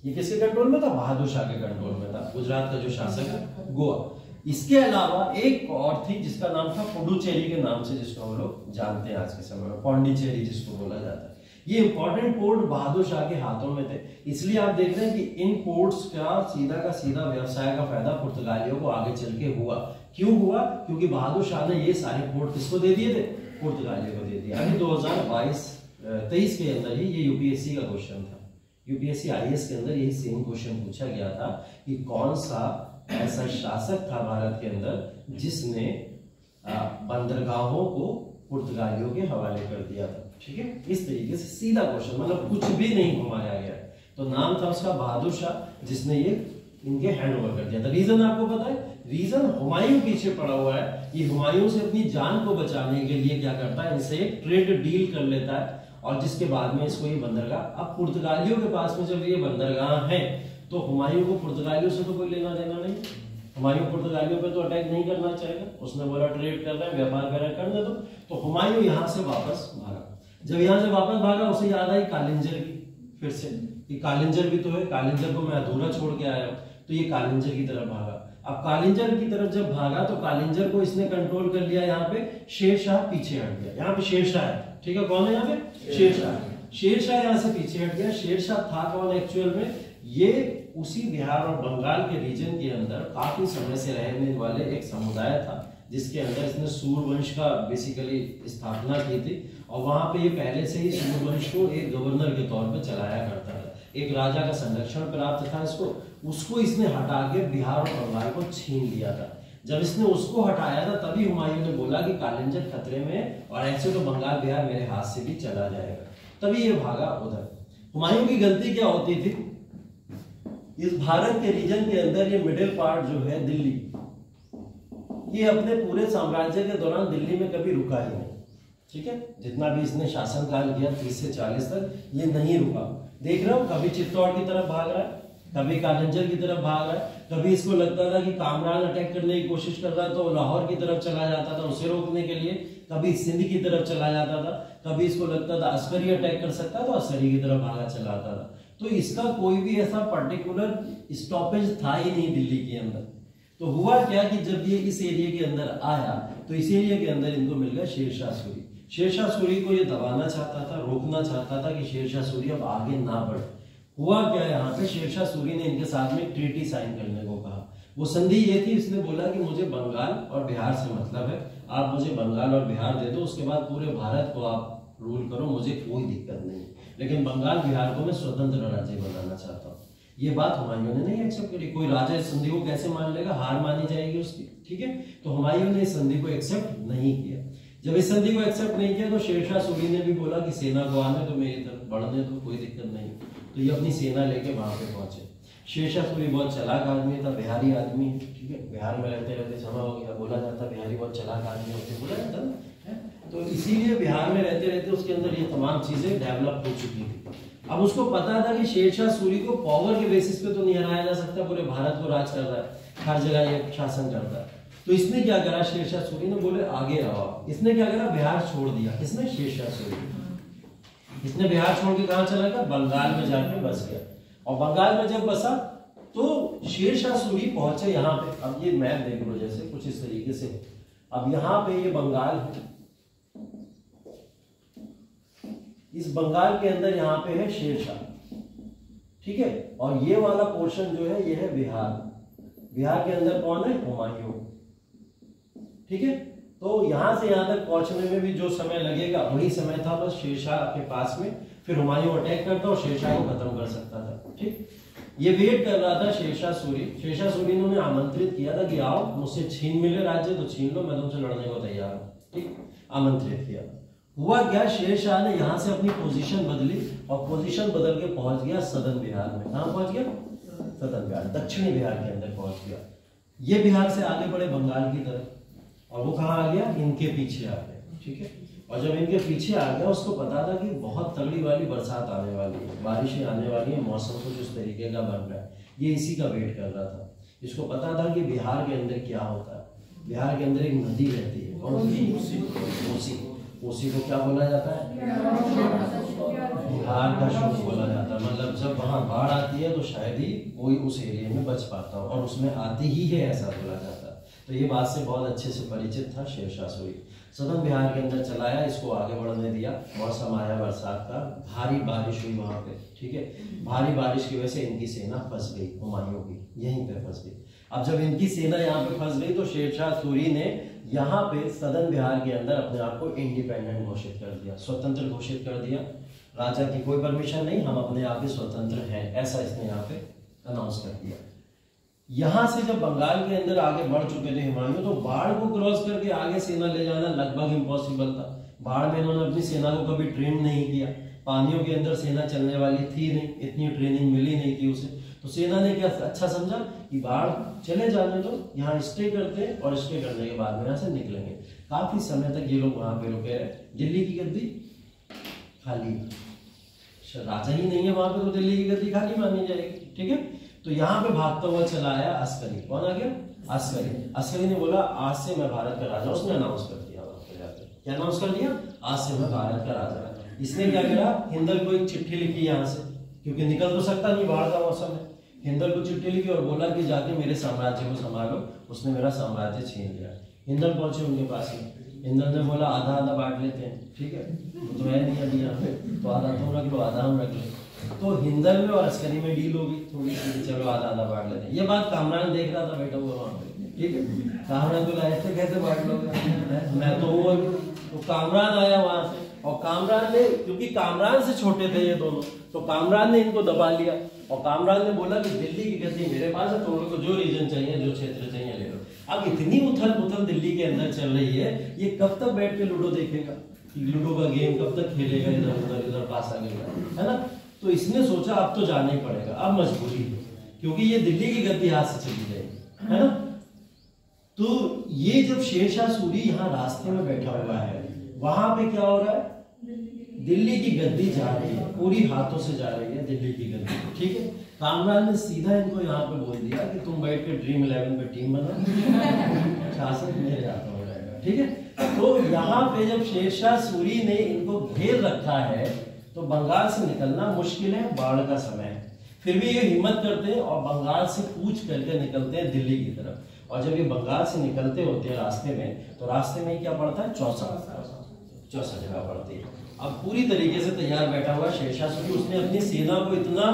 ये किसके कंट्रोल में था? बहादुर शाह के कंट्रोल में था। गुजरात का जो शासक है गोवा। इसके अलावा एक और थी जिसका नाम था पुडुचेरी के नाम से, जिसको हम लोग जानते हैं आज के समय में, पौंडीचेरी जिसको बोला जाता है। ये इंपॉर्टेंट पोर्ट बहादुर शाह के हाथों में थे, इसलिए आप देख रहे हैं कि इन पोर्ट्स का सीधा व्यवसाय का फायदा पुर्तगालियों को आगे चल के हुआ। क्यों हुआ? क्योंकि बहादुर शाह ने ये सारे पोर्ट किसको दे दिए थे? पुर्तगालियों को दे दिया। अभी 2022-23 के अंदर ही ये यूपीएससी का क्वेश्चन था। यूपीएससी आईएएस के अंदर यही सेम क्वेश्चन पूछा गया था कि कौन सा ऐसा शासक था भारत के अंदर जिसने बंदरगाहों को पुर्तगालियों के हवाले कर दिया था। ठीक है, इस तरीके से सीधा क्वेश्चन, मतलब कुछ भी नहीं घुमाया गया। तो नाम था उसका बहादुर शाह, जिसने ये इनके हैंड ओवर कर दिया था। रीजन आपको पता है? रीजन हुमायूं पीछे पड़ा हुआ है। ये हुमायूं से अपनी जान को बचाने के लिए क्या करता है, इनसे एक ट्रेड डील कर लेता है, और जिसके बाद में इसको ये बंदरगाह, अब पुर्तगालियों के पास में जब ये बंदरगाह है, तो हुमायूं को पुर्तगालियों से तो कोई लेना देना नहीं। हुमायूं पुर्तगालियों पे तो अटैक नहीं करना चाहेगा, उसने बोला ट्रेड कर रहे हैं, व्यापार कर रहे हैं, करने दो। तो हुमायूं यहाँ से वापस भागा। जब यहाँ से वापस भागा, उसे याद आई कालिंजर की, फिर से कि कालिंजर भी तो है, कालिंजर को मैं अधूरा छोड़ के आया हूँ, तो ये कालिंजर की तरफ भागा। अब कालिंजर की तरफ जब भागा तो कालिंजर को इसने कंट्रोल कर लिया, यहाँ पे शेरशाह पीछे हट गया। यहाँ पे शेरशाह है, ठीक है, कौन है यहाँ पे? शेरशाह। शेरशाह यहाँ से पीछे हट गया। शेरशाह था कौन एक्चुअल में? ये उसी बिहार और बंगाल के रीजन के अंदर काफी समय से रहने वाले एक समुदाय था, जिसके अंदर इसने सूर्यवंश का बेसिकली स्थापना की थी, और वहां पे ये पहले से ही सूर्यवंश को एक गवर्नर के तौर पे चलाया करता था। एक राजा का संरक्षण प्राप्त था इसको, उसको इसने हटा के बिहार और बंगाल को छीन लिया था। जब इसने उसको हटाया था तभी हुमायूं ने बोला कि कालिंजर खतरे में है और ऐसे तो बंगाल बिहार मेरे हाथ से भी चला जाएगा, तभी ये भागा उधर। हुमायूं की गलती क्या होती थी? इस भारत के रीजन के अंदर ये मिडिल पार्ट जो है दिल्ली, ये अपने पूरे साम्राज्य के दौरान दिल्ली में कभी रुका ही नहीं, ठीक है। जितना भी इसने शासनकाल किया 30 से 40 तक, ये नहीं रुका। देख रहे हो, कभी चित्तौड़ की तरफ भाग रहा है, कभी कालिंजर की तरफ भाग रहा है, कभी इसको लगता था कि कामरान अटैक करने की कोशिश कर रहा है तो लाहौर की तरफ चला जाता था उसे रोकने के लिए, कभी सिंध की तरफ चला जाता था, कभी इसको लगता था अस्करी अटैक कर सकता तो अस्करी की तरफ भागा चला आता था। तो इसका कोई भी ऐसा पर्टिकुलर स्टॉपेज था ही नहीं दिल्ली के अंदर। तो हुआ क्या कि जब ये इस एरिया के अंदर आया तो इस एरिया के अंदर इनको मिल गया शेरशाह सूरी। शेरशाह सूरी को ये दबाना चाहता था, रोकना चाहता था कि शेरशाह सूरी अब आगे ना बढ़े। हुआ क्या, यहाँ पे शेरशाह सूरी ने इनके साथ में ट्रीटी साइन करने को कहा। वो संधि ये थी, इसने बोला कि मुझे बंगाल और बिहार से मतलब है, आप मुझे बंगाल और बिहार दे दो, उसके बाद पूरे भारत को आप रूल करो, मुझे कोई दिक्कत नहीं, लेकिन बंगाल बिहार को मैं स्वतंत्र राज्य बनाना चाहता हूँ। ये बात हुमायूं ने नहीं एक्सेप्ट करी। कोई राजा इस संधि को कैसे मान लेगा? हार मानी जाएगी उसकी, ठीक है। तो हुमायूं ने इस संधि को एक्सेप्ट नहीं किया। जब इस संधि को एक्सेप्ट नहीं किया तो शेरशाह सूरी ने भी बोला कि सेना को आने तो मेरी तरफ बढ़ने तो कोई दिक्कत नहीं। तो ये अपनी सेना लेके वहां पे पहुंचे। शेरशाह सूरी बहुत चालाक आदमी था, बिहारी आदमी, ठीक है, बिहार में रहते रहते समय हो गया, बोला जाता बिहारी बहुत चालाक आदमी होते, बोला जाता है। तो इसीलिए बिहार में रहते रहते उसके अंदर ये तमाम चीजें डेवलप हो चुकी थी। अब उसको पता था कि शेरशाह सूरी को पावर के बेसिस पे तो नहीं हराया जा सकता, पूरे भारत को राज कर रहा है, हर जगह ये शासन करता है। तो इसने क्या करा, शेरशाह सूरी ने बोले आगे रहो। इसने क्या करा, बिहार छोड़ दिया। इसने शेरशाह सूरी, इसने बिहार छोड़ के कहां चला गया? बंगाल में जाके बस गया। और बंगाल में जब बसा तो शेरशाह सूरी पहुंचे यहाँ पे। अब ये मैप देख लो जैसे कुछ इस तरीके से। अब यहाँ पे ये बंगाल है, इस बंगाल के अंदर यहाँ पे है शेरशाह, ठीक है। और ये वाला पोर्शन जो है ये है बिहार। बिहार के अंदर कौन है? हुमायूं, ठीक है। तो यहां से यहां तक पहुंचने में भी जो समय लगेगा वही समय था बस शेरशाह के पास में। फिर हुमायूं अटैक करता और शेरशाह को खत्म कर सकता था, ठीक। ये वेट कर रहा था शेरशाह सूरी। शेरशाह सूरी ने उन्हें आमंत्रित किया था कि आओ, मुझसे छीन मिले राज्य तो छीन लो, मैं तुमसे लड़ने को तैयार हूं, ठीक। आमंत्रित किया। हुआ क्या, शेरशाह ने यहां से अपनी पोजीशन बदली और पोजीशन बदल के पहुंच गया सदन बिहार में। कहां पहुंच गया? सदन बिहार, दक्षिणी बिहार के अंदर पहुंच गया। ये बिहार से आगे बढ़े बंगाल की तरफ, और वो कहां आ गया? इनके पीछे आ गया, ठीक है। और जब इनके पीछे आ गया उसको पता था कि बहुत तगड़ी वाली बरसात आने वाली है, बारिशें आने वाली है, मौसम कुछ उस तरीके का बन रहा है। ये इसी का वेट कर रहा था। इसको पता था कि बिहार के अंदर क्या होता है। बिहार के अंदर एक नदी रहती है, कौन सी? कोसी। कोसी को क्या बोला जाता है? बिहार का शुभ बोला जाता है। मतलब जब वहां बाढ़ आती है तो शायद ही कोई उस एरिया में बच पाता हो, और उसमें आती ही है ऐसा बोला जाता है। तो ये बात से बहुत अच्छे से परिचित था शेरशाह सूरी। सदन बिहार के अंदर चलाया, इसको आगे बढ़ने दिया। मौसम आया बरसात का, भारी बारिश हुई वहां पे, ठीक है। भारी बारिश की वजह से इनकी सेना फंस गई, हुमायूं की यहीं पे फंस गई। अब जब इनकी सेना यहाँ पे फंस गई तो शेरशाह सूरी ने यहाँ पे सदन बिहार के अंदर अपने आप को इंडिपेंडेंट घोषित कर दिया, स्वतंत्र घोषित कर दिया। राजा की कोई परमिशन नहीं, हम अपने आप ही स्वतंत्र हैं, ऐसा इसने यहाँ पे अनाउंस कर दिया। यहां से जब बंगाल के अंदर आगे बढ़ चुके थे हुमायूं, तो बाढ़ को क्रॉस करके आगे सेना ले जाना लगभग इम्पॉसिबल था। बाढ़ में इन्होंने अपनी सेना को कभी ट्रेन नहीं किया, पानियों के अंदर सेना चलने वाली थी नहीं, इतनी ट्रेनिंग मिली नहीं थी उसे। तो सेना ने क्या अच्छा समझा कि बाढ़ चले जाने दो, यहाँ स्टे करते हैं और स्टे करने के बाद में यहाँ से निकलेंगे। काफी समय तक ये लोग वहां पे रुके रहे। दिल्ली की गद्दी खाली, राजा ही नहीं है वहां पे, तो दिल्ली की गद्दी खाली मानी जाएगी, ठीक है। तो यहाँ पे भागता हुआ चला आया अस्करी। कौन आ गया? अस्करी। अस्करी ने बोला आज से मैं भारत का राजा, उसने अनाउंस कर दिया वहां पे जाकर। क्या अनाउंस कर दिया? आज से मैं भारत का राजा। इसने क्या करा, हिंदल को एक चिट्ठी लिखी यहाँ से, क्योंकि निकल तो सकता नहीं, बाढ़ का मौसम है। हिंदल को चिट्ठी लिखी और बोला कि जाके मेरे साम्राज्य को संभालो। उसने मेरा साम्राज्य छीन लिया। हिंदल पहुंचे उनके पास में, हिंदल ने बोला आधा आधा बांट लेते हैं, ठीक है, वो तो है नहीं अभी यहाँ पे, तो आधा तुम रख लो आधा हम रख लें। तो हिंदल में और अस्करी में डील होगी थोड़ी सी, चलो आधा आधा बांट लेते हैं। ये बात कामरान देख रहा था बैठा हुआ वहाँ पे, ठीक है। कामरान बोला ऐसे कैसे बांट लोगे, मैं तो हूँ। तो कामरान आया वहां से, और कामरान ने, क्योंकि कामरान से छोटे थे ये दोनों, तो कामरान ने इनको दबा लिया। और कामरान ने बोला कि दिल्ली की गद्दी मेरे पास है, तुम लोग को जो रीजन चाहिए, जो क्षेत्र चाहिए ले लो। अब इतनी उथल पुथल दिल्ली के अंदर चल रही है, ये कब तक बैठ के लूडो देखेगा, लूडो का गेम कब तक खेलेगा, इधर उधर इधर पास आएगा, है ना। तो इसने सोचा अब तो जाना ही पड़ेगा, अब मजबूरी है, क्योंकि ये दिल्ली की गद्दी हाथ से चली जाएगी, है ना। तो ये जब शेरशाह सूरी यहाँ रास्ते में बैठा हुआ है, वहां पे क्या हो रहा है, दिल्ली की गद्दी जा रही है, पूरी हाथों से जा रही है दिल्ली की गद्दी, ठीक है। कामरान ने सीधा इनको यहाँ पे बोल दिया कि तुम बैठ के ड्रीम 11 पे टीम बनाओ, शासन मेरे हाथों में रहेगा, ठीक है। तो यहाँ पे जब शेरशाह सूरी ने इनको घेर रखा है, तो बंगाल से निकलना मुश्किल है, बाढ़ का समय है, फिर भी ये हिम्मत करते हैं और बंगाल से कूच करके निकलते हैं दिल्ली की तरफ। और जब ये बंगाल से निकलते होते हैं रास्ते में, तो रास्ते में क्या पड़ता है, चौसा जगह पड़ती है। अब पूरी तरीके से तैयार बैठा हुआ शेरशाह सूरी, उसने अपनी सेना को इतना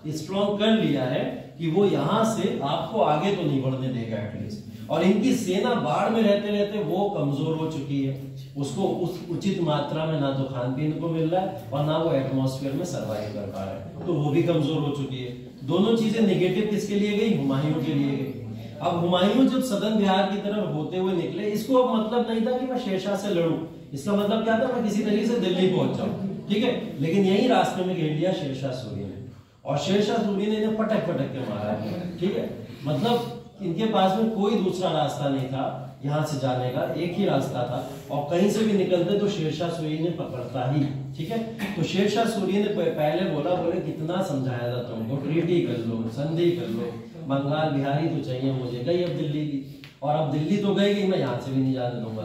स्ट्रॉन्ग कर लिया है कि वो यहाँ से आपको आगे तो नहीं बढ़ने देगा एटलीस्ट। और इनकी सेना बाढ़ में रहते रहते वो कमजोर हो चुकी है, उसको उस उचित मात्रा में ना तो खान पीन को मिल रहा है और ना वो एटमॉस्फेयर में सर्वाइव कर पा रहा है, तो वो भी कमजोर हो चुकी है। दोनों चीजें नेगेटिव किसके लिए गई, हुमायूं के लिए गई। अब हुमायूं जब सदन बिहार की तरफ होते हुए निकले, इसको अब मतलब नहीं था कि मैं शेरशाह से लड़ूं, इसका मतलब क्या था, मैं किसी तरीके से दिल्ली पहुंच जाऊं, ठीक है। लेकिन यही रास्ते में घेर लिया शेरशाह सूरी ने, और शेरशाह सूरी ने इन्हें पटक पटक के मारा, ठीक है। मतलब इनके पास में कोई दूसरा रास्ता नहीं था यहाँ से जाने का, एक ही रास्ता था, और कहीं से भी निकलते तो शेरशाह सूरी ने पकड़ता ही, ठीक है। तो शेरशाह सूरी ने पहले बोले कितना समझाया था तुमको, ट्रीटी कर लो, संधि कर लो, बंगाल बिहारी तो चाहिए मुझे, गई अब दिल्ली की, और अब दिल्ली तो गई कि मैं यहाँ से भी नहीं जाने दूंगा,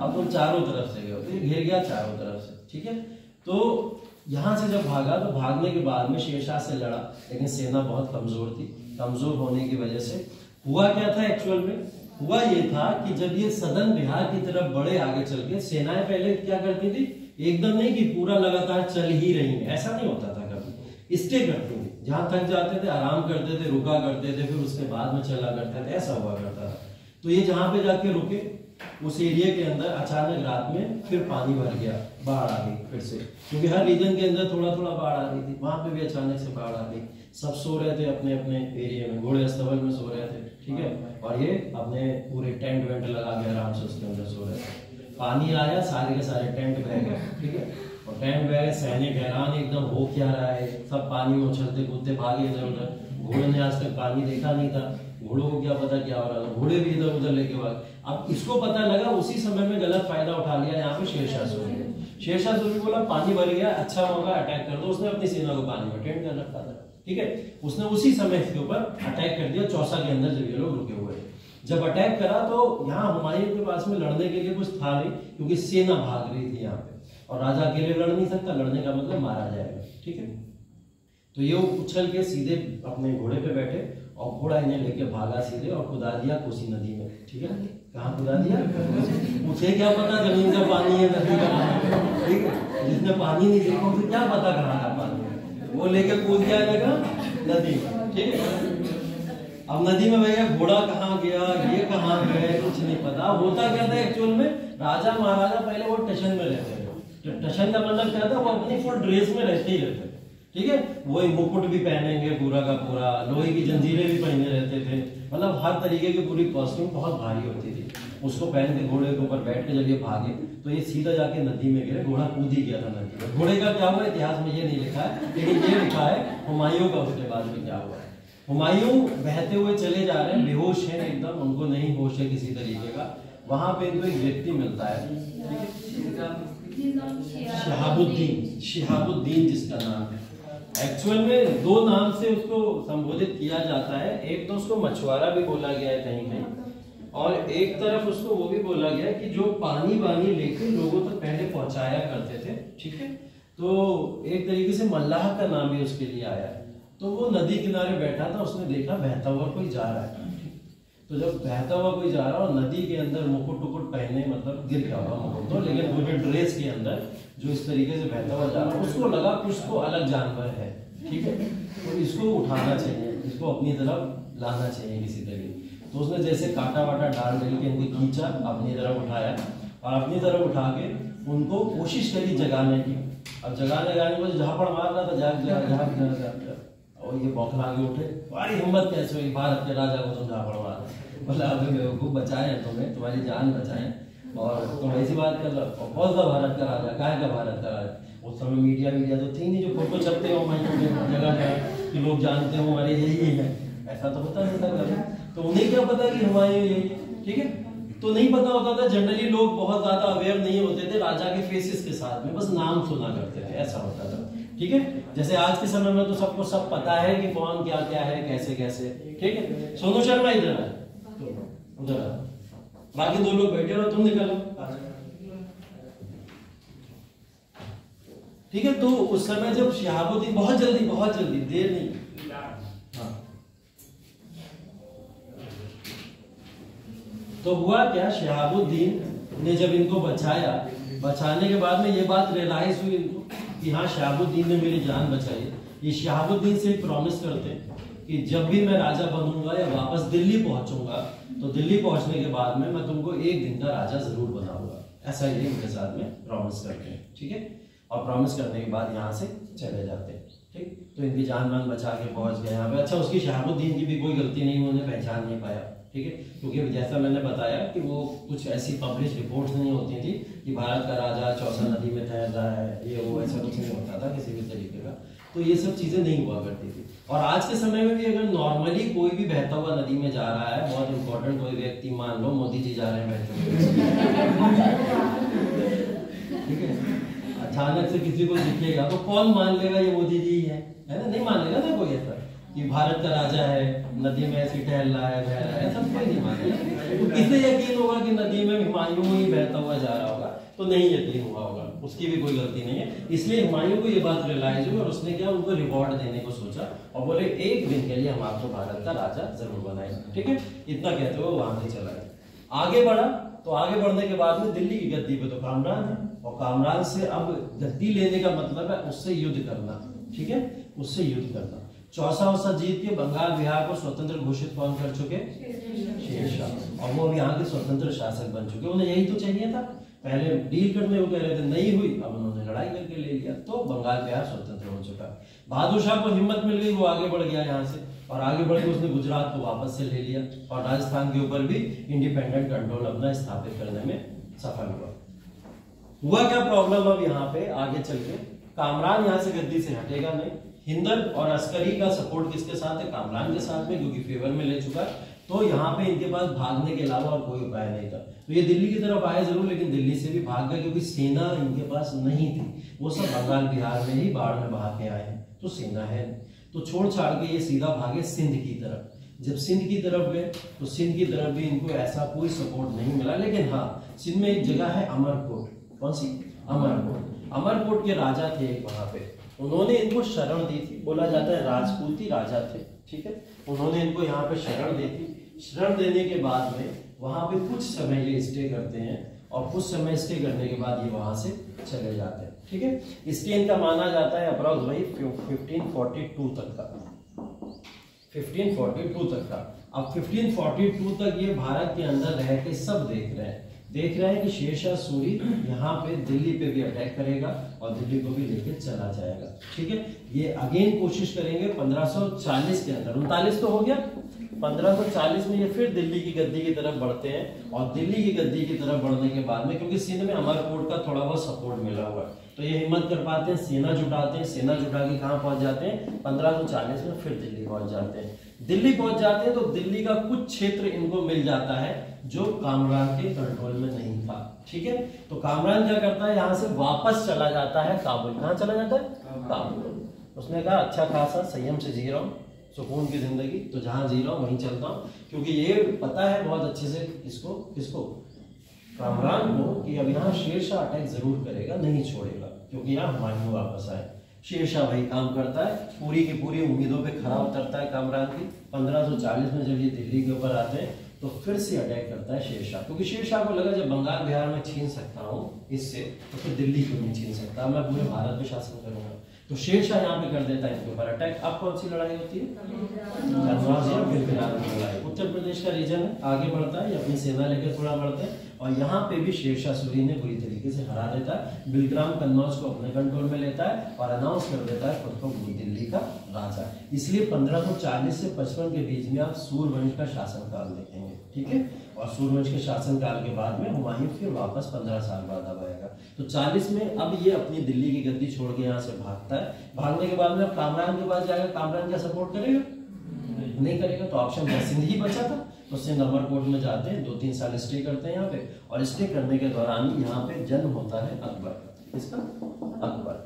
अब तुम चारों तरफ से गए, तो घिर गया चारों तरफ से, ठीक है। तो यहाँ से जब भागा, तो भागने के बाद में शेरशाह से लड़ा, लेकिन सेना बहुत कमजोर थी। कमजोर होने की वजह से हुआ क्या था, एक्चुअल में हुआ ये था कि जब ये सदन बिहार की तरफ बड़े आगे चल के, सेनाएं पहले क्या करती थी, एकदम नहीं कि पूरा लगातार चल ही रही है, ऐसा नहीं होता था, कभी स्टे करती थी, जहां थक जाते थे आराम करते थे, रुका करते थे, फिर उसके बाद में चला करते थे, ऐसा हुआ करता था। तो ये जहां पे जाके रुके, उस एरिया के अंदर अचानक रात में फिर पानी भर गया, बाढ़ आ गई फिर से, क्योंकि हर रीजन के अंदर थोड़ा थोड़ा बाढ़ आ रही थी, वहां पे भी अचानक से बाढ़ आ गई। सब सो रहे थे अपने अपने एरिया में, घोड़े अस्तबल में सो रहे थे, ठीक है, और ये अपने पूरे टेंट वेंट लगा के आराम से उसके अंदर सो रहे थे। पानी आया, सारे के सारे टेंट बह गए, ठीक है, और टेंट बह गए, सैनिक हैरान एकदम, हो क्या रहा है, सब पानी में उछलते कूदते भागे इधर उधर। घोड़े ने आज तक पानी देखा नहीं था, घोड़ों को क्या पता क्या हो रहा था, घोड़े भी इधर उधर लेके भाग। अब इसको पता लगा, उसी समय में गलत फायदा उठा लिया यहाँ पे शेरशाह सूरी ने। शेरशाह सूरी बोला पानी भर गया, अच्छा होगा अटैक कर दो, उसने अपनी सेना को पानी में टेंट कर रखा था, ठीक है, उसने उसी समय इसके ऊपर अटैक कर दिया, चौसा के अंदर जब ये लोग रुके हुए। जब अटैक करा तो यहाँ हुमायूं के पास में लड़ने के लिए कुछ था नहीं, क्योंकि सेना भाग रही थी यहाँ पे, और राजा अकेले लड़ नहीं सकता, लड़ने का मतलब मारा जाएगा, ठीक है। तो ये उछल के सीधे अपने घोड़े पे बैठे, और घोड़ा इन्हें लेके भागा सीधे और कुदा दिया कोसी नदी में, ठीक है। कहाँ कुदा दिया, उसे क्या पता जमीन का पानी है, नदी का पानी है, ठीक है, जिसने पानी नहीं देखा उसे क्या पता कहाँ का पानी है, वो लेके कूद गया लगा नदी में, ठीक है। अब नदी में भैया घोड़ा कहाँ गया, ये कहाँ गए, कुछ नहीं पता। होता क्या था एक्चुअल में, राजा महाराजा पहले वो टशन में रहते थे, टशन का मतलब क्या था, वो अपनी फुल ड्रेस में रहते ही रहते थे, ठीक है, वही मुकुट भी पहनेंगे पूरा का पूरा, लोहे की जंजीरें भी पहने रहते थे, मतलब हर तरीके की पूरी कॉस्ट्यूम बहुत भारी होती थी, उसको पहन के घोड़े के ऊपर बैठ के जब ये भागे, तो ये सीधा जाके नदी में गिरे, घोड़ा कूद ही गया था नदी में। घोड़े का क्या हुआ इतिहास में ये नहीं लिखा है, लेकिन ये लिखा है हुमायूं का उसके बाद में क्या हुआ है। हुमायूं बहते हुए चले जा रहे हैं, बेहोश है एकदम, उनको नहीं होश है किसी तरीके का। वहां पे इनको एक व्यक्ति मिलता है, शिहाबुद्दीन, शिहाबुद्दीन जिसका नाम है। एक्चुअल में दो नाम से उसको संबोधित किया जाता है, एक तो उसको मछुआरा भी बोला गया है कहीं कहीं, और एक तरफ उसको वो भी बोला गया है कि जो पानी वानी लेकर लोगों तक पहले पहुंचाया करते थे, ठीक है। तो एक तरीके से मल्लाह का नाम भी उसके लिए आया है। तो वो नदी किनारे बैठा था, उसने देखा बहता हुआ कोई जा रहा है। तो जब बहता हुआ कोई जा रहा और नदी के अंदर मुकुट टुकुट पहने, मतलब गिर गया हुआ मुकुट तो, लेकिन पूरे ड्रेस के अंदर जो इस तरीके से बहता हुआ जा रहा, उसको लगा कुछ तो अलग जानवर है, ठीक है, तो इसको उठाना चाहिए, इसको अपनी तरफ लाना चाहिए किसी तरीके। तो उसने जैसे कांटा वाटा डाल डाल के इनको खींचा, अपनी तरफ उठाया और अपनी तरफ उठा के उनको कोशिश करी जगाने की। अब जगाने को झापड़ मार रहा था, जाग जा, और ये बौखला के उठे, तुम्हारी हिम्मत कैसे हुई, भारत के राजा को तुम झापड़ मार, बोला अभी बेवकूफ बचाए तुम्हें, तुम्हारी जान बचाए और तुम ऐसी बात कर लो। और कौन सा भारत का राजा, काय का भारत का राजा? उस समय मीडिया तो थी नहीं जो फोटो छपते हो जगह कि लोग जानते हो अरे यही है, ऐसा तो होता नहीं था कभी। तो उन्हें क्या पता कि हुमायूं यही है, ठीक है, तो नहीं पता होता था। जनरली लोग बहुत ज्यादा अवेयर नहीं होते थे राजा के फेसेस के साथ में, बस नाम सुना करते थे, ऐसा होता था, ठीक है। जैसे आज के समय में तो सबको सब पता है कि कौन क्या क्या है, कैसे कैसे, ठीक है। सोनू शर्मा इधर है, उधर है, बाकी दो लोग बैठे हो, तुम निकलो, ठीक है। तो उस समय जब शहाबुद्दीन, बहुत जल्दी देर नहीं, हाँ, तो हुआ क्या, शहाबुद्दीन ने जब इनको बचाने के बाद में ये बात रियलाइज हुई इनको कि हाँ शहाबुद्दीन ने मेरी जान बचाई है। ये शहाबुद्दीन से प्रॉमिस करते हैं कि जब भी मैं राजा बनूंगा या वापस दिल्ली पहुंचूंगा तो दिल्ली पहुंचने के बाद में मैं तुमको एक दिन का राजा जरूर बनाऊंगा, ऐसा ये इनके साथ में प्रॉमिस करते हैं, ठीक है। और प्रॉमिस करने के बाद यहाँ से चले जाते हैं, ठीक। तो इनकी जान मान बचा के पहुंच गए यहाँ पे। अच्छा, उसकी शहाबुद्दीन की भी कोई गलती नहीं, उन्हें पहचान नहीं पाया, ठीक है, क्योंकि जैसा मैंने बताया कि वो कुछ ऐसी पब्लिश रिपोर्ट्स नहीं होती थी कि भारत का राजा चौसा नदी में तैर रहा है, ये वो, ऐसा कुछ नहीं होता था किसी भी तरीके का। तो ये सब चीजें नहीं हुआ करती थी। और आज के समय में भी अगर नॉर्मली कोई भी बहता हुआ नदी में जा रहा है, बहुत इंपॉर्टेंट कोई व्यक्ति, मान लो मोदी जी जा रहे हैं बहते हुए, ठीक है, अचानक से किसी को दिखेगा तो कौन मान लेगा ये मोदी जी है ना? नहीं मानेगा ना कोई ऐसा कि भारत का राजा है, नदी में ऐसी टहल रहा है, बह रहा है, सब कोई नहीं मानेगा। तो किसे यकीन होगा कि नदी में हुमायूं ही बहता हुआ जा रहा होगा? तो नहीं यकीन हुआ होगा, उसकी भी कोई गलती नहीं है। इसलिए हुमायूं को ये बात रियलाइज हुई और उसने क्या, उनको रिवॉर्ड देने को सोचा और बोले एक दिन के लिए हम आपको भारत का राजा जरूर बनाएंगे, ठीक है। इतना कहते हुए वहां से चला गया, आगे बढ़ा। तो आगे बढ़ने के बाद में दिल्ली की गद्दी पे तो कामरान है, और कामरान से अब गद्दी लेने का मतलब है उससे युद्ध करना, ठीक है, उससे युद्ध करना। चौसा जीत के बंगाल बिहार को स्वतंत्र घोषित कौन कर चुके? शेरशाह। और वो अब यहाँ के स्वतंत्र शासक बन चुके। उन्हें यही तो चाहिए था, पहले डील करने को कह रहे थे, नहीं हुई, अब उन्होंने लड़ाई करके ले लिया, तो बंगाल बिहार स्वतंत्र हो चुका। बहादुर शाह को हिम्मत मिल गई, वो आगे बढ़ गया यहाँ से, और आगे बढ़ के उसने गुजरात को वापस से ले लिया और राजस्थान के ऊपर भी इंडिपेंडेंट कंट्रोल अपना स्थापित करने में सफल हुआ। क्या प्रॉब्लम अब यहाँ पे आगे चल के, कामरान यहाँ से गद्दी से हटेगा नहीं। हिंदल और अस्करी का सपोर्ट किसके साथ है? कामरान के साथ में, क्योंकि फेवर में ले चुका। तो यहाँ पे इनके पास भागने के अलावा और कोई उपाय नहीं था। तो ये दिल्ली की तरफ आए जरूर, लेकिन दिल्ली से भी भाग गए क्योंकि सेना इनके पास नहीं थी। वो सब बंगाल बिहार में ही बाढ़ में बहा के आए हैं, तो सेना है। तो छोड़ छाड़ के ये सीधा भागे सिंध की तरफ। जब सिंध की तरफ गए तो सिंध की तरफ भी इनको ऐसा कोई सपोर्ट नहीं मिला, लेकिन हाँ सिंध में एक जगह है अमरकोट। कौन सी? अमरकोट। अमरकोट के राजा थे एक वहां पे, उन्होंने इनको शरण दी थी। बोला जाता है राजपूती राजा थे, ठीक है। उन्होंने इनको यहाँ पे शरण दी थी। शरण देने के बाद में वहां पे कुछ समय ये स्टे करते हैं, और कुछ समय स्टे करने के बाद ये वहां से चले जाते हैं, ठीक है। स्टे इनका माना जाता है अप्रॉक्स वही 1542 तक का, 1542 तक का। अब 1542 तक ये भारत के अंदर रह के सब देख रहे हैं कि शेरशाह सूरी यहाँ पे दिल्ली पे भी अटैक करेगा और दिल्ली को भी लेके चला जाएगा, ठीक है। ये अगेन कोशिश करेंगे 1540 के अंदर, 39 तो हो गया, 1540 में ये फिर दिल्ली की गद्दी की तरफ बढ़ते हैं। और दिल्ली की गद्दी की तरफ बढ़ने के बाद में, क्योंकि सिंध में अमरकोट का थोड़ा बहुत सपोर्ट मिला हुआ है, तो ये हिम्मत कर पाते हैं, सेना जुटाते हैं। सेना जुटा के कहाँ पहुंच जाते हैं? 1540 में फिर दिल्ली पहुंच जाते हैं। दिल्ली पहुंच जाते हैं तो दिल्ली का कुछ क्षेत्र इनको मिल जाता है जो कामरान के कंट्रोल में नहीं था, ठीक है। तो कामरान क्या करता है, यहाँ से वापस चला जाता है काबुल। कहाँ चला जाता है? काबुल। उसने कहा अच्छा खासा संयम से जी रहा हूँ, सुकून की जिंदगी, तो जहां जी रहा हूँ वहीं चलता हूँ, क्योंकि ये पता है बहुत अच्छे से किसको कामरान को कि अब यहाँ शेरशाह अटैक जरूर करेगा, नहीं छोड़ेगा, क्योंकि यहाँ हुमायूं वापस आए। शेरशाह वही काम करता है, पूरी की पूरी उम्मीदों पे खरा उतरता है कामरान की। 1540 में जब ये दिल्ली के ऊपर आते हैं तो फिर से अटैक करता है शेरशाह, क्योंकि शेरशाह को लगा जब बंगाल बिहार में छीन सकता हूँ इससे तो फिर दिल्ली क्यों नहीं छीन सकता, मैं पूरे भारत पे शासन करूंगा। तो शेरशाह यहाँ पे कर देता है इनके ऊपर अटैक। अब कौन सी लड़ाई होती है? कन्नौज और बिलबिलान की लड़ाई। उत्तर प्रदेश का रीजन है, आगे बढ़ता है, ये अपनी सेना लेकर थोड़ा बढ़ते हैं और यहाँ पे भी शेरशाह सूरी ने बुरी तरीके से हरा देता है। बिलग्राम कन्नौज को अपने कंट्रोल में लेता है और अनाउंस कर देता है खुद को दिल्ली का राजा। इसलिए 1540 से 55 के बीच में आप सूर्यवंश का शासनकाल देखेंगे, ठीक है। और सूर्यवंश के शासनकाल के बाद में हुमायूं फिर वापस 15 साल बाद अब आएगा। तो 40 में अब ये अपनी दिल्ली की गद्दी छोड़ के यहाँ से भागता है। भागने के बाद में अब कामरान के पास जाएगा, कामरान क्या सपोर्ट करेगा? नहीं करेगा। तो ऑप्शन सिंध ही बचा था, तो सिंध अमरकोट में जाते हैं, 2-3 साल स्टे करते हैं यहाँ पे और स्टे करने के दौरान यहाँ पे जन्म होता है अकबर का। इसका अकबर,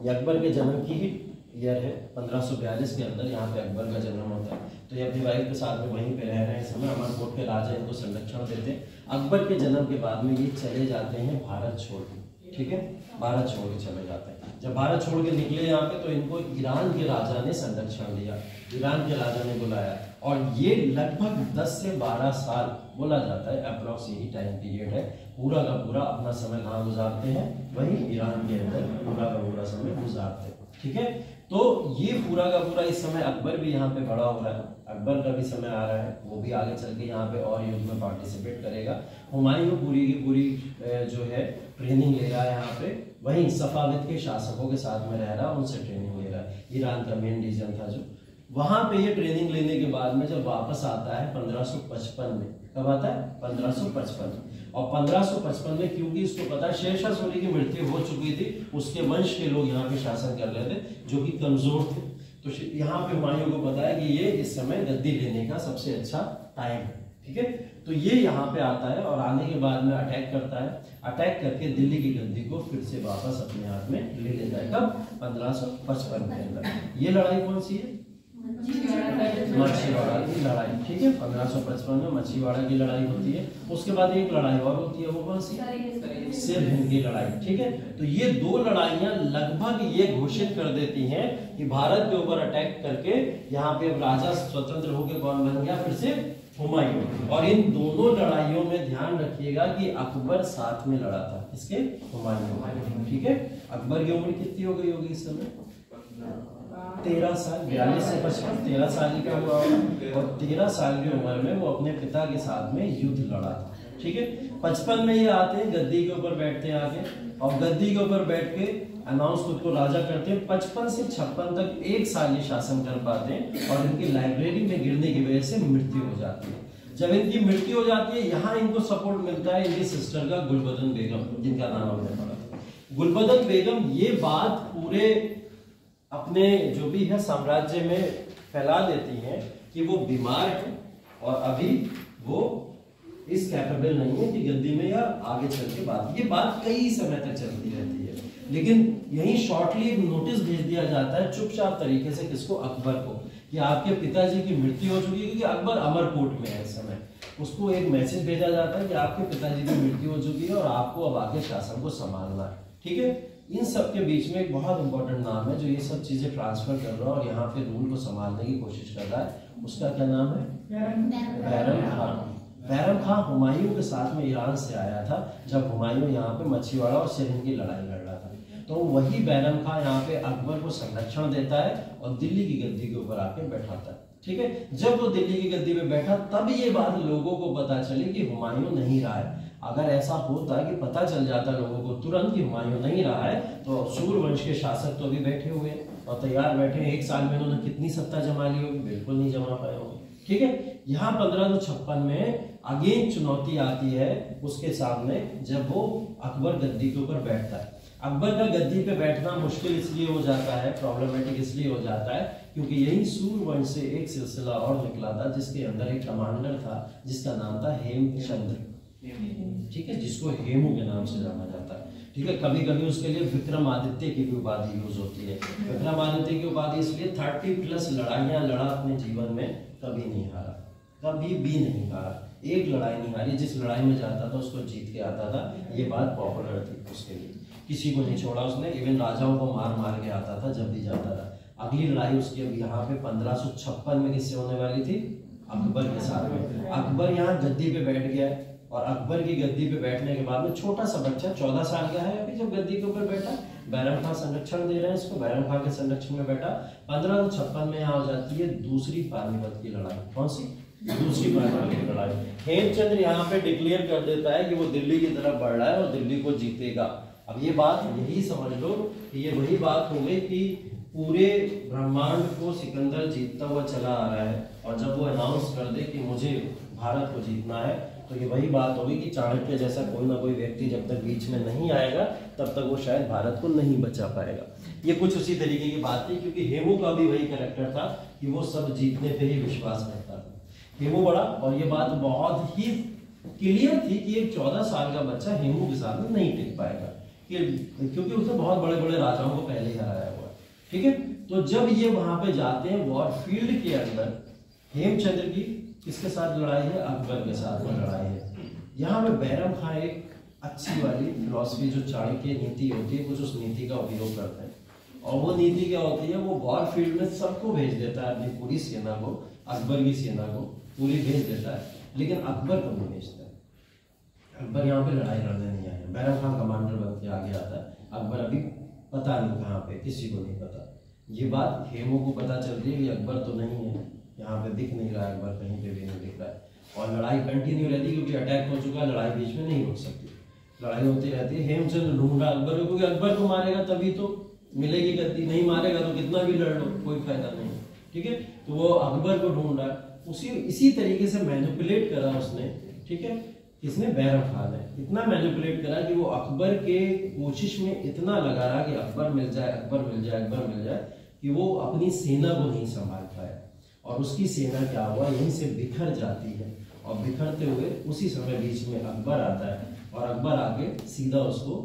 ये अकबर के जन्म की ही ईयर है 1542 के अंदर यहाँ पे अकबर का जन्म होता है। तो ये अपनी वाइफ के साथ में वहीं पे रह रहे हैं इस समय, अमरकोट के राजा इनको संरक्षण देते हैं। अकबर के जन्म के बाद में ये चले जाते हैं भारत छोड़ के, ठीक है, भारत छोड़ के चले जाते हैं। जब भारत छोड़ के निकले यहाँ पे तो इनको ईरान के राजा ने संरक्षण दिया, ईरान के राजा ने बुलाया और ये लगभग 10 से 12 साल बोला जाता है, अप्रोक्स यही टाइम पीरियड है, पूरा का पूरा अपना समय कहाँ गुजारते हैं? वही ईरान के अंदर पूरा का पूरा समय गुजारते हैं, ठीक है। तो ये पूरा का पूरा इस समय अकबर भी यहाँ पे बड़ा हो रहा है, अकबर का भी समय आ रहा है, वो भी आगे चल के यहाँ पे और युद्ध में पार्टिसिपेट करेगा। हुमायूं पूरी की पूरी जो है ट्रेनिंग ले रहा है यहाँ पे, वहीं सफाविद के शासकों के साथ में रह रहा है, उनसे ट्रेनिंग ले रहा है। ईरान का मेन रीजन था जो, वहां पे ये ट्रेनिंग लेने के बाद में जब वापस आता है 1555 में, कब आता है? 1555। और 1555 में क्योंकि इसको पता है शेरशाह सूरी की मृत्यु हो चुकी थी, उसके वंश के लोग यहाँ पे शासन कर रहे थे जो कि कमजोर थे, तो यहाँ पे हुमायूं को पता है कि ये इस समय गद्दी लेने का सबसे अच्छा टाइम है, ठीक है। तो ये यहाँ पे आता है और आने के बाद में अटैक करता है, अटैक करके दिल्ली की गद्दी को फिर से वापस अपने हाथ में ले लेता है। कब? 1555 के अंदर। ये लड़ाई कौन सी है? मच्छीवाड़ा की लड़ाई, ठीक है। 1555 में मच्छीवाड़ा की लड़ाई होती है। उसके बाद एक लड़ाई और होती है, वो कौन सी? सिरहिंद की लड़ाई, ठीक है। तो ये दो लड़ाइयां लगभग ये घोषित कर देती हैं कि भारत के ऊपर अटैक करके यहाँ पे अब राजा स्वतंत्र होकर कौन बन गया? फिर से हुमायूं। और इन दोनों लड़ाइयों में ध्यान रखिएगा कि अकबर साथ में लड़ा था, इसके हुमायूं, ठीक है। अकबर की उम्र कितनी हो गई होगी इस समय? 13 साल, 42 से 55, 13 साल का हुआ और 13 साल की उम्र में वो अपने पिता के साथ में युद्ध लड़ा था, ठीक है। 55 में ये आते हैं, गद्दी के ऊपर बैठते हैं आके और गद्दी के ऊपर बैठ के अनाउंस खुद को राजा करते हैं। 55 से 56 तक 1 साल ये शासन कर पाते हैं और इनकी लाइब्रेरी में गिरने की वजह से मृत्यु हो जाती है। जब इनकी मृत्यु हो जाती है, यहाँ इनको सपोर्ट मिलता है इनकी सिस्टर का गुलबदन बेगम, जिनका नाम हमने पढ़ा था। गुलबदन बेगम ये बात पूरे अपने जो भी है साम्राज्य में फैला देती हैं कि वो बीमार है और अभी वो इस कैपेबल नहीं है कि गद्दी में या आगे चल के बात, ये बात कई समय तक चलती रहती है। लेकिन यही शॉर्टली एक नोटिस भेज दिया जाता है चुपचाप तरीके से, किसको? अकबर को, कि आपके पिताजी की मृत्यु हो चुकी है, क्योंकि अकबर अमरकोट में है इस समय। उसको एक मैसेज भेजा जाता है कि आपके पिताजी की मृत्यु हो चुकी है और आपको अब आगे शासन को संभालना है, ठीक है। इन सब के बीच में एक बहुत इंपॉर्टेंट नाम है जो ये सब चीजें ट्रांसफर कर रहा है और यहाँ पे रूल को संभालने की कोशिश कर रहा है, उसका क्या नाम है? बैरम खान। बैरम खान हुमायूं के साथ में ईरान से आया था जब हुमायूं यहाँ पे मच्छीवाड़ा और सिरहिंद की लड़ाई लड़ रहा था। तो वही बैरम खान यहाँ पे अकबर को संरक्षण देता है और दिल्ली की गद्दी के ऊपर आके बैठाता है, ठीक है। जब वो दिल्ली की गद्दी पे बैठा तब ये बात लोगों को पता चली कि हुमायूं नहीं रहा है। अगर ऐसा होता कि पता चल जाता लोगों को तुरंत कि हुमायूं नहीं रहा है, तो सूर्यवंश के शासक तो अभी बैठे हुए और तैयार बैठे हैं। 1 साल में उन्होंने कितनी सत्ता जमा ली होगी? बिल्कुल नहीं जमा पाए होंगे, ठीक है। यहाँ 1556 में अगेन चुनौती आती है उसके सामने जब वो अकबर गद्दी के ऊपर बैठता है। अकबर का गद्दी पे बैठना मुश्किल इसलिए हो जाता है, प्रॉब्लमेटिक इसलिए हो जाता है क्योंकि यही सूर्यवंश से एक सिलसिला और निकला था जिसके अंदर एक कमांडर था जिसका नाम था हेमचंद्र, ठीक है, जिसको हेमू के नाम से जाना जाता है, ठीक है। कभी कभी उसके लिए विक्रमादित्य की भी उपाधि यूज होती है। विक्रमादित्य की उपाधि इसलिए 30+ लड़ाइयां लड़ा अपने जीवन में, कभी नहीं हारा, कभी भी नहीं हारा, एक लड़ाई नहीं हारी। जिस लड़ाई में जाता था उसको जीत के आता था, ये बात पॉपुलर थी उसके लिए, किसी को नहीं छोड़ा उसने, इवन राजाओं को मार मार के आता था जब भी जाता था। अगली लड़ाई उसकी अब यहाँ पे 1556 में किससे होने वाली थी? अकबर के साथ में। अकबर यहाँ गद्दी पे बैठ गया है और अकबर की गद्दी पे बैठने के बाद में छोटा सा बच्चा 14 साल का है अभी जब गद्दी के ऊपर बैठा, बैरम खान संरक्षण दे रहे हैं इसको, बैरम खान के संरक्षण में बैठा। 1556 में यहाँ हो जाती है दूसरी पानीपत की लड़ाई। कौन सी? दूसरी पानीपत की लड़ाई। हेमचंद्र यहाँ पे डिक्लेयर कर देता है कि वो दिल्ली की तरफ बढ़ रहा है और दिल्ली को जीतेगा। अब ये बात यही समझ लो कि ये वही बात हो गई कि पूरे ब्रह्मांड को सिकंदर जीतता हुआ चला आ रहा है और जब वो अनाउंस कर दे कि मुझे भारत को जीतना है तो ये वही बात होगी कि चाणक्य जैसा कोई ना कोई व्यक्ति जब तक बीच में नहीं आएगा तब तक वो शायद भारत को नहीं बचा पाएगा। ये कुछ उसी तरीके की बात थी क्योंकि हेमू का भी वही कैरेक्टर था कि वो सब जीतने पे ही विश्वास करता था। हेमू बड़ा, और ये बात बहुत ही क्लियर थी कि एक 14 साल का बच्चा हेमू के साथ में नहीं टिक पाएगा क्योंकि उसने बहुत बड़े बड़े राजाओं को पहले ही हराया हुआ। ठीक है, तो जब ये वहां पे जाते हैं वॉरफील्ड के अंदर, हेमचंद्र की किसके साथ लड़ाई है? अकबर के साथ में लड़ाई है। यहाँ पे बैरम खान एक अच्छी वाली फिलॉसफी जो चाणक्य नीति होती है कुछ उस नीति का उपयोग करते हैं और वो नीति क्या होती है? वो वॉरफील्ड में सबको भेज देता है, अपनी पूरी सेना को, अकबर की सेना को पूरी भेज देता है, लेकिन अकबर को नहीं भेजता है। अकबर यहाँ पे लड़ाई लड़ने नहीं आया, बैरम खान कमांडर बन के आगे आता है, अकबर अभी पता नहीं कहाँ पे, किसी को नहीं पता। ये बात हेमू को पता चलती है कि अकबर तो नहीं है यहाँ पे, दिख नहीं रहा है अकबर, कहीं पे भी नहीं दिख रहा है और लड़ाई कंटिन्यू रहती है क्योंकि अटैक हो चुका है, लड़ाई बीच में नहीं रुक सकती, लड़ाई होती रहती है। हेमचंद्र ढूंढ रहा अकबर को क्योंकि अकबर को मारेगा तभी तो मिलेगी गद्दी, नहीं मारेगा तो कितना भी लड़ लो कोई फायदा नहीं। ठीक है, तो वो अकबर को ढूंढ रहा है, इसी तरीके से मैनिपुलेट करा उसने। ठीक है, इसने बैरम खान है इतना मैनिपुलेट करा कि वो अकबर के कोशिश में इतना लगा रहा कि अकबर मिल जाए, अकबर मिल जाए, अकबर मिल जाए, कि वो अपनी सेना को नहीं संभाल पाया और उसकी सेना क्या हुआ, यहीं से बिखर जाती है और बिखरते हुए उसी समय बीच में अकबर आता है और अकबर आके सीधा उसको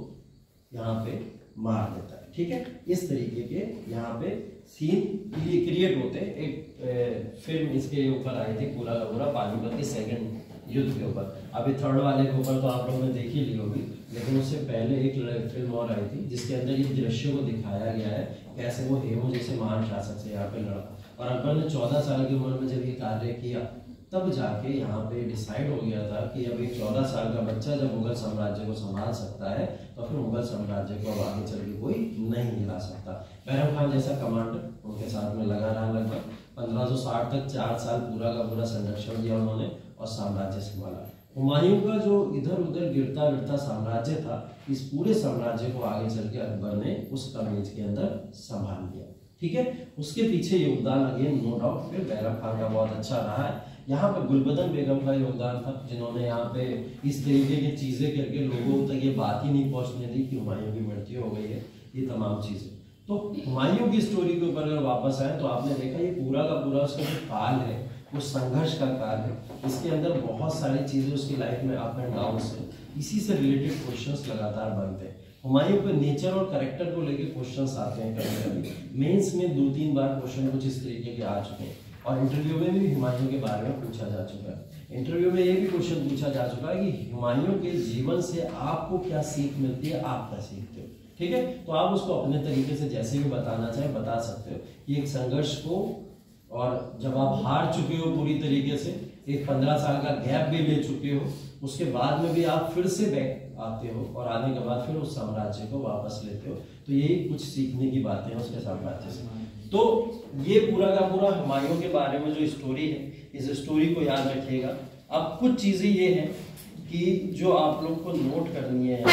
यहाँ पे मार देता है। ठीक है, इस तरीके के यहाँ पे सीन क्रिएट होते हैं। एक फिल्म इसके ऊपर आई थी पूरा का पूरा पानीपत के सेकंड युद्ध के ऊपर, अभी थर्ड वाले के ऊपर तो आप लोगों ने देखी ली होगी, लेकिन उससे पहले एक फिल्म और आई थी जिसके अंदर ये दृश्यों को दिखाया गया है कैसे वो हेमू जैसे महान शासक से यहाँ पे लड़ा और अकबर ने 14 साल की उम्र में जब ये कार्य किया तब जाके यहाँ पे डिसाइड हो गया था कि अब एक 14 साल का बच्चा जब मुगल साम्राज्य को संभाल सकता है तो फिर मुगल साम्राज्य को अब आगे चल के कोई नहीं हिला सकता। बैरम खान जैसा कमांडर उनके साथ में लगा रहा लगभग 1560 तक 4 साल पूरा का पूरा संरक्षण दिया उन्होंने और साम्राज्य संभाला। हुमायूं का जो इधर उधर गिरता गिरता साम्राज्य था, इस पूरे साम्राज्य को आगे चल के अकबर ने उस कमीज के अंदर संभाल लिया। ठीक है, उसके पीछे योगदान अगेन नो डाउट फिर बैरम खान का बहुत अच्छा रहा है। यहाँ पे गुलबदन बेगम का योगदान था जिन्होंने यहाँ पे इस तरीके की चीजें करके लोगों तक ये बात ही नहीं पहुंचने दी कि हुमायूं की मृत्यु हो गई है, ये तमाम चीजें। तो हुमायूं की स्टोरी के ऊपर अगर वापस आए तो आपने देखा ये पूरा का पूरा उसका जो काल है वो संघर्ष का काल है, इसके अंदर बहुत सारी चीजें उसकी लाइफ में अप एंड डाउन है, इसी से रिलेटेड क्वेश्चंस लगातार बनते हैं। हुमायूं के नेचर और कैरेक्टर को लेके क्वेश्चंस आते हैं कभी-कभी, मेंस में 2-3 बार क्वेश्चन कुछ इस तरीके के आ चुके हैं और इंटरव्यू में भी हुमायूं के बारे में पूछा जा चुका है। इंटरव्यू में ये भी क्वेश्चन पूछा जा चुका है कि हुमायूं के जीवन से आपको क्या सीख मिलती है, आप क्या सीखते हो। ठीक है, तो आप उसको अपने तरीके से जैसे भी बताना चाहे बता सकते हो कि एक संघर्ष को, और जब आप हार चुके हो पूरी तरीके से, एक 15 साल का गैप भी ले चुके हो, उसके बाद में भी आप फिर से बैक आते हो और आने के बाद फिर उस साम्राज्य को वापस लेते हो, तो यही कुछ सीखने की बातें हैं उसके साम्राज्य से। तो ये पूरा का पूरा हुमायूं के बारे में जो स्टोरी है, इस स्टोरी को याद रखिएगा। अब कुछ चीजें ये हैं कि जो आप लोग को नोट करनी है,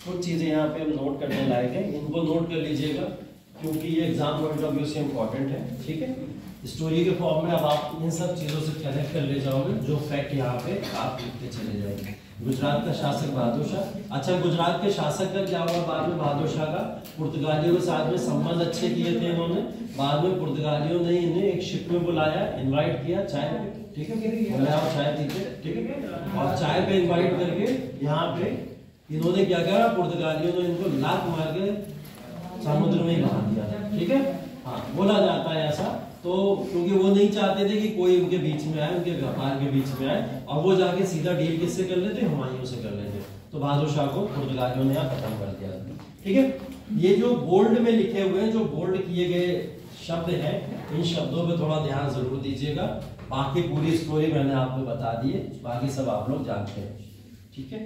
कुछ चीजें यहाँ पे हम नोट करने लायक है, इनको नोट कर लीजिएगा क्योंकि ये एग्जाम पॉइंट ऑफ व्यू से इम्पोर्टेंट है। ठीक है, स्टोरी के फॉर्म में अब आप इन सब चीजों से कनेक्ट कर ले जाओगे, जो फैक्ट यहाँ पे आप लिखते चले जाएंगे। गुजरात का शासक बहादुर शाह, अच्छा गुजरात के शासक का क्या हुआ बाद में, बहादुर शाह का पुर्तगालियों के साथ में संबंध अच्छे किए थे इन्होंने, बाद में पुर्तगालियों ने इन्हें एक शिप में बुलाया, इन्वाइट किया चाय पे, ठीक है, बुलाया और चाय पीते, ठीक है, और चाय पे इन्वाइट करके यहाँ पे इन्होंने क्या करा, पुर्तगालियों ने इनको लात मार के समुद्र में ही बहा दिया। ठीक है, हाँ बोला जाता है ऐसा तो क्योंकि वो नहीं चाहते थे कि कोई उनके बीच में आए, उनके व्यापार के बीच में आए, और वो जाके सीधा डील किससे कर लेते, हुमायूं से कर लेते। तो बहादुर शाह को पुर्तगालियों ने यहाँ खत्म कर दिया। ठीक है, ये जो बोल्ड में लिखे हुए हैं, जो बोल्ड किए गए शब्द हैं, इन शब्दों पे थोड़ा ध्यान जरूर दीजिएगा। बाकी पूरी स्टोरी मैंने आपको बता दी है, बाकी सब आप लोग जानते हैं। ठीक है,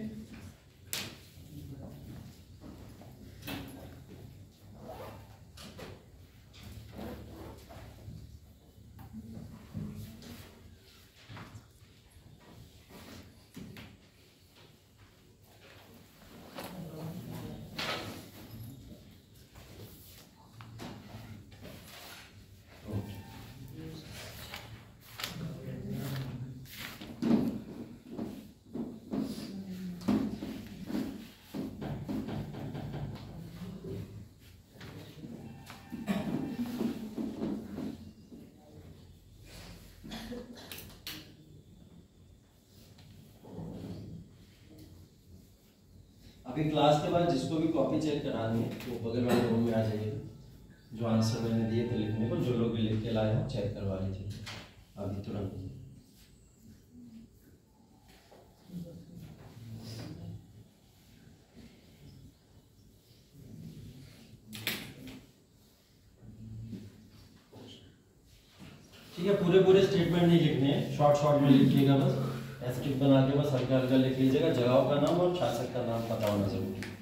अभी क्लास के बाद जिसको भी कॉपी चेक करानी है तो बगल वाले रूम में आ जाइए। जो आंसर मैंने दिए थे लिखने को, जो लोग भी लिख के लाए हो चेक करवा लीजिए अभी तुरंत। ठीक है, पूरे पूरे स्टेटमेंट नहीं लिखने हैं, शॉर्ट शॉर्ट में लिखिएगा बस। एस्टिक बना के बस हल्का हल्का लिख लीजिएगा। जगहों का नाम और शासक का नाम पता होना जरूरी है।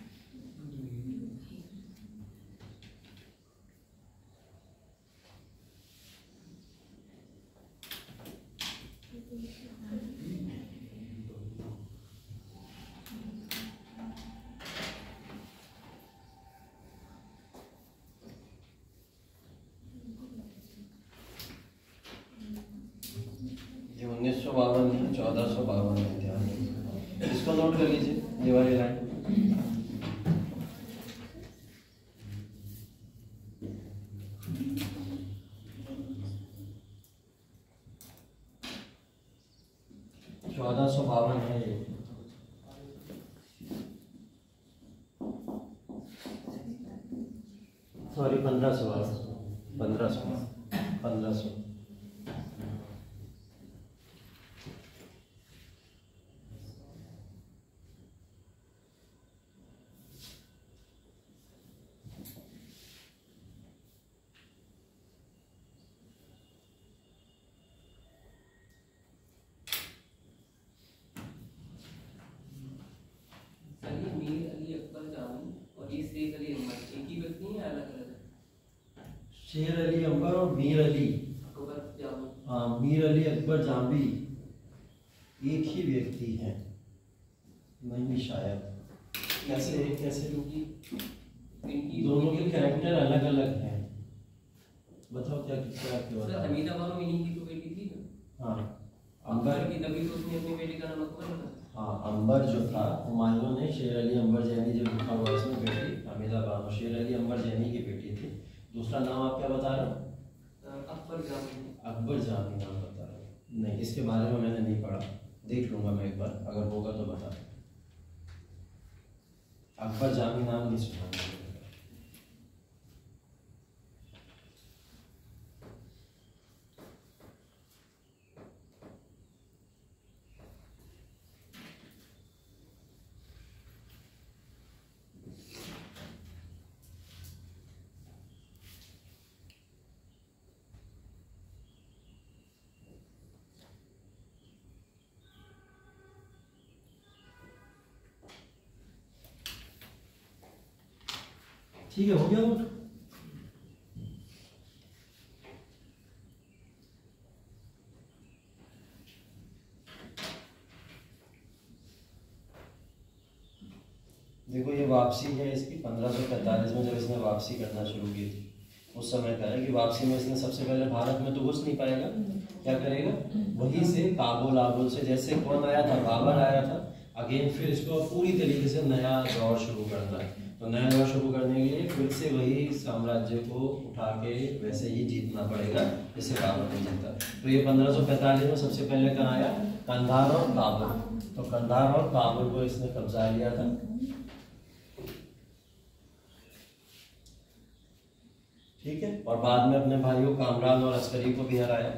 ये 1952 है, 1452 है, ध्यान इसको नोट कर लीजिए, ये वाली लाइन। है ये। सॉरी 1500। शेर अली अंबर और मीर अली, हाँ मीर अली अकबर जांबी एक ही व्यक्ति है। नहीं शायद, कैसे कैसे क्योंकि दोनों के कैरेक्टर अलग अलग हैं। बताओ क्या क्या क्या हमीदा बानो इन्हीं की तो बेटी थी ना। हाँ अंबर की, तभी तो उसने अपनी बेटी का नाम अकबर रखा। हाँ अंबर जो था, हुमायूं ने शेर अली अंबर जैनी जो लिखा हुआ इसमें बेटी हमीदा बानो शेर अली अंबर जैनी की बेटी थी। दूसरा नाम आप क्या बता रहे हो? अकबर जामी। अकबर जामी नाम बता रहे हो? नहीं, इसके बारे में मैंने नहीं पढ़ा, देख लूंगा मैं एक बार, अगर होगा तो बता। अकबर जामी नाम नहीं सुना। ठीक है, हो गया वो। देखो ये वापसी है इसकी 1545 में, जब इसने वापसी करना शुरू की थी उस समय का है कि वापसी में इसने सबसे पहले भारत में तो घुस नहीं पाएगा, क्या करेगा वहीं से काबुल आबुल से, जैसे कौन आया था बाबर आया था, अगेन फिर इसको पूरी तरीके से नया दौर शुरू करना है। तो नया दौर शुरू करने के लिए फिर से वही साम्राज्य को उठा के वैसे ही जीतना पड़ेगा जैसे बाबर ने जीता। तो ये 1545 में सबसे पहले कहाँ आया? कंधार और काबुल। तो कंधार और काबुल को इसने कब्जा लिया था। ठीक है, और बाद में अपने भाइयों कामरान और अस्करी को भी हराया,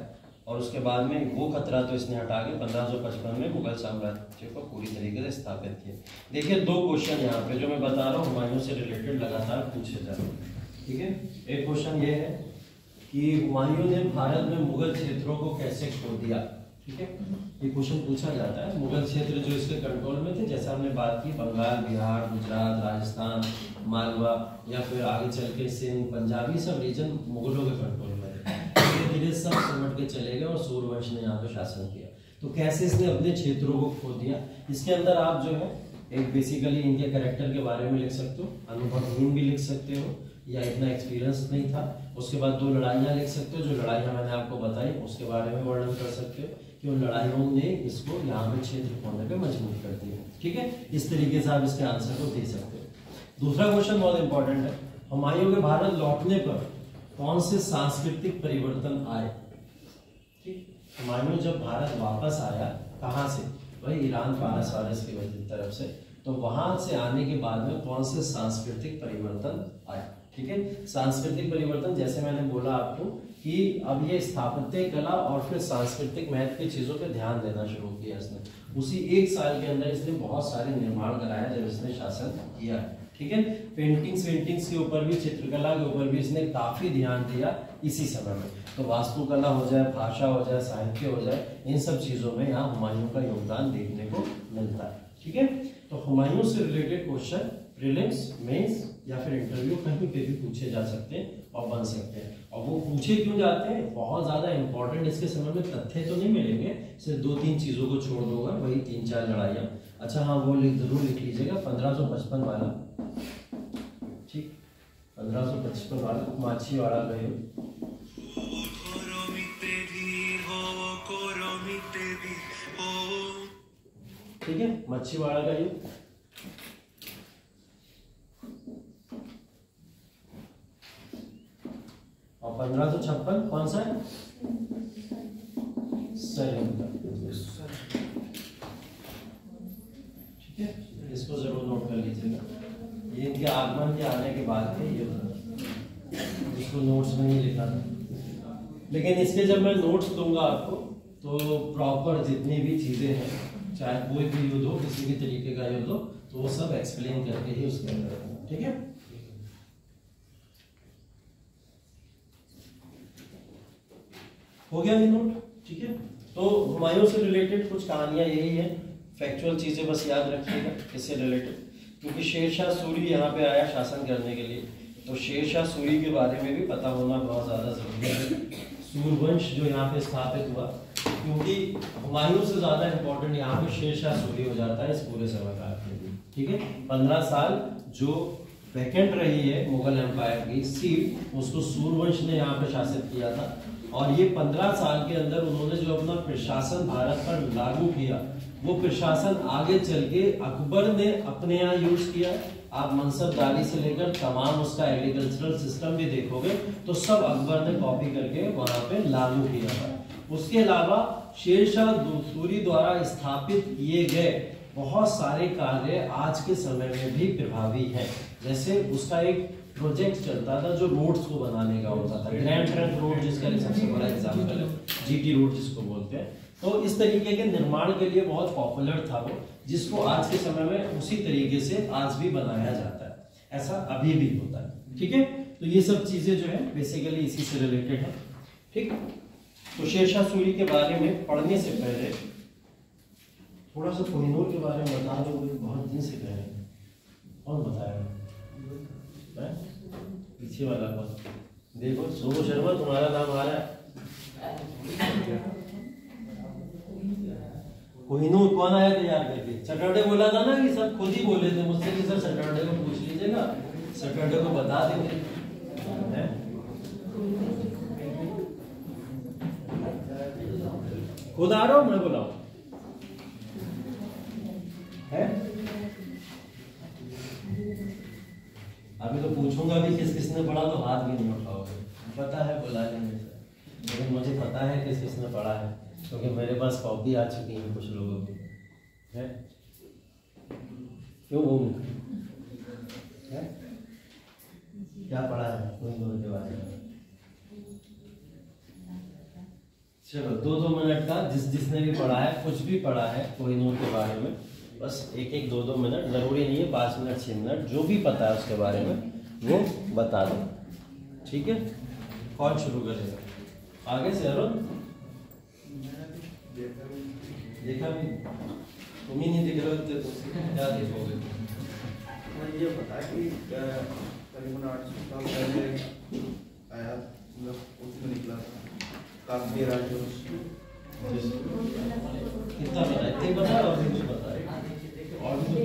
और उसके बाद में वो खतरा तो इसने हटा के 1555 में मुगल साम्राज्य को पूरी तरीके से स्थापित किया। देखिए 2 क्वेश्चन यहाँ पे जो मैं बता रहा हूँ हुमायूं से रिलेटेड लगातार पूछे जा रहे हैं। ठीक है, एक क्वेश्चन ये है कि हुमायूं ने भारत में मुगल क्षेत्रों को कैसे खो दिया। ठीक है, ये क्वेश्चन पूछा जाता है। मुगल क्षेत्र जो इसके कंट्रोल में थे, जैसा हमने बात की, बंगाल, बिहार, गुजरात, राजस्थान, मालवा, या फिर आगे चल के सिंध, पंजाब, ये सब रीजन मुगलों के कंट्रोल में थे। धीरे धीरे सब सिमट के चले गए और सूर्यवंश ने यहाँ पे शासन किया। तो कैसे इसने अपने क्षेत्रों को खो दिया, इसके अंदर आप जो है एक बेसिकली इनके कैरेक्टर के बारे में लिख सकते हो, अनुभवहीन भी लिख सकते हो, या इतना एक्सपीरियंस नहीं था। उसके बाद 2 लड़ाइयाँ लिख सकते हो, जो लड़ाइयाँ मैंने आपको बताई उसके बारे में वर्णन कर सकते हो कि उन लड़ाइयों ने इसको यहाँ पे क्षेत्र खोने पे मजबूर कर दिया। ठीक है, इस तरीके से आप इसके आंसर को दे सकते हो। दूसरा क्वेश्चन बहुत इंपॉर्टेंट है, हुमायूं के भारत लौटने पर कौन से सांस्कृतिक परिवर्तन आए। ठीक, हुमायूं जब भारत वापस आया, कहाँ से, भाई ईरान पारस की तरफ से, तो वहां से आने के बाद में कौन से सांस्कृतिक परिवर्तन आए। ठीक है, सांस्कृतिक परिवर्तन जैसे मैंने बोला आपको कि अब ये स्थापत्य कला और फिर सांस्कृतिक महत्व की चीजों पे ध्यान देना शुरू किया इसने। उसी 1 साल के अंदर इसने बहुत सारे निर्माण कराया जब इसने शासन किया है। ठीक है, पेंटिंग्स के ऊपर भी, चित्रकला के ऊपर भी इसने काफी ध्यान दिया इसी समय में। तो वास्तुकला हो जाए, भाषा हो जाए, साहित्य हो जाए, इन सब चीजों में यहाँ हुमायूं का योगदान देखने को मिलता है। ठीक है, तो हुमायूं से रिलेटेड क्वेश्चन प्रीलिम्स, मेंस या फिर इंटरव्यू कहीं पे भी पूछे जा सकते हैं और बन सकते हैं। और वो पूछे क्यों जाते हैं, बहुत ज्यादा इंपॉर्टेंट इसके समय में तथ्य तो नहीं मिलेंगे, सिर्फ 2-3 चीजों को छोड़ दूंगा, वही 3-4 लड़ाइयाँ। अच्छा हाँ, वो जरूर लिख लीजिएगा 1555 वाला। ठीक, 1555 वाला माछीवाड़ा गए। ठीक है, मच्छीवाड़ा का युद्ध। और 1556 कौन सा है, सरहिंद। ठीक है, इसको जरूर नोट कर लीजिएगा, ये इनके आगमन के आने के बाद के युद्ध, इसको नोट्स में ही लिखा था। लेकिन इसके जब मैं नोट्स दूंगा आपको तो प्रॉपर जितनी भी चीजें हैं, चाहे कोई भी युद्ध हो, किसी भी तरीके का युद्ध हो, तो वो सब एक्सप्लेन करके ही उसके अंदर। ठीक है, हो गया ये नोट। ठीक है, तो हुमायूं से रिलेटेड कुछ कहानियां यही है, फैक्चुअल चीजें बस याद रखिएगा इससे रिलेटेड, क्योंकि शेरशाह सूरी यहाँ पे आया शासन करने के लिए, तो शेरशाह सूरी के बारे में भी पता होना बहुत ज्यादा जरूरी है। सूरवंश जो यहाँ पे स्थापित हुआ, क्योंकि हुमायूं से ज्यादा इंपॉर्टेंट यहाँ पे शेरशाह सूरी हो जाता है इस पूरे समय काल के लिए। ठीक है, 15 साल जो वैकेंट रही है मुगल एम्पायर की सीट, उसको सूरवंश ने यहाँ पे शासित किया था। और ये 15 साल के अंदर उन्होंने जो अपना प्रशासन भारत पर लागू किया, वो प्रशासन आगे चल के अकबर ने अपने यहाँ यूज किया। आप मनसबदारी से लेकर तमाम उसका एग्रीकल्चरल सिस्टम भी देखोगे तो सब अकबर ने कॉपी करके वहां पे लागू किया था। उसके अलावा शेरशाह सूरी द्वारा स्थापित किए गए बहुत सारे कार्य आज के समय में भी प्रभावी हैं। जैसे उसका एक प्रोजेक्ट चलता था जो रोड्स को बनाने का होता था, ग्रैंड ट्रंक रोड जिसका सबसे बड़ा एग्जाम्पल है, जीटी रोड जिसको बोलते हैं। तो इस तरीके के निर्माण के लिए बहुत पॉपुलर था वो, जिसको आज के समय में उसी तरीके से आज भी बनाया जाता है, ऐसा अभी भी होता है। ठीक है, तो ये सब चीजें जो है बेसिकली इसी से रिलेटेड है। ठीक, तो शेरशाह सूरी के बारे में पढ़ने से पहले थोड़ा सा कोहिनूर के बारे में बता दो, बहुत दिन से कह रहे हैं, कौन बताया पीछे वाला कौन? देखो सोनू शर्मा तुम्हारा नाम आ रहा है। कोहिनूर कौन आया तैयार करके? सैटरडे बोला था ना कि सब खुद ही बोले थे मुझसे कि सर सैटरडे को पूछ लीजिएगा, सैटरडे को बता देंगे। खुद आ रहा हूं मैं, बुलाओ है? अभी तो पूछूंगा भी किस किसने पढ़ा तो हाथ भी नहीं उठाओगे, पता है बुला लेंगे सर, लेकिन मुझे पता है किस किसने पढ़ा है, क्योंकि मेरे पास कॉपी आ चुकी है कुछ लोगों की, है? क्यों है? क्या पढ़ा है कोहिनूर के बारे में? चलो 2-2 मिनट का जिसने भी पढ़ा है, कुछ भी पढ़ा है कोहिनूर के बारे में, बस 1-2 मिनट, जरूरी नहीं है 5 मिनट 6 मिनट, जो भी पता है उसके बारे में वो बता दो, ठीक है? कौन शुरू करेगा? आगे से अरुण। देखा भी तुम ही नहीं दिख रहे हो तो क्या देखोगे? मुझे ये पता कि करीबन 800 साल पहले आया, मतलब उसमें निकला था काफी राज्यों कितना पता है? इतने पता है और भी कुछ पता है? और भी कुछ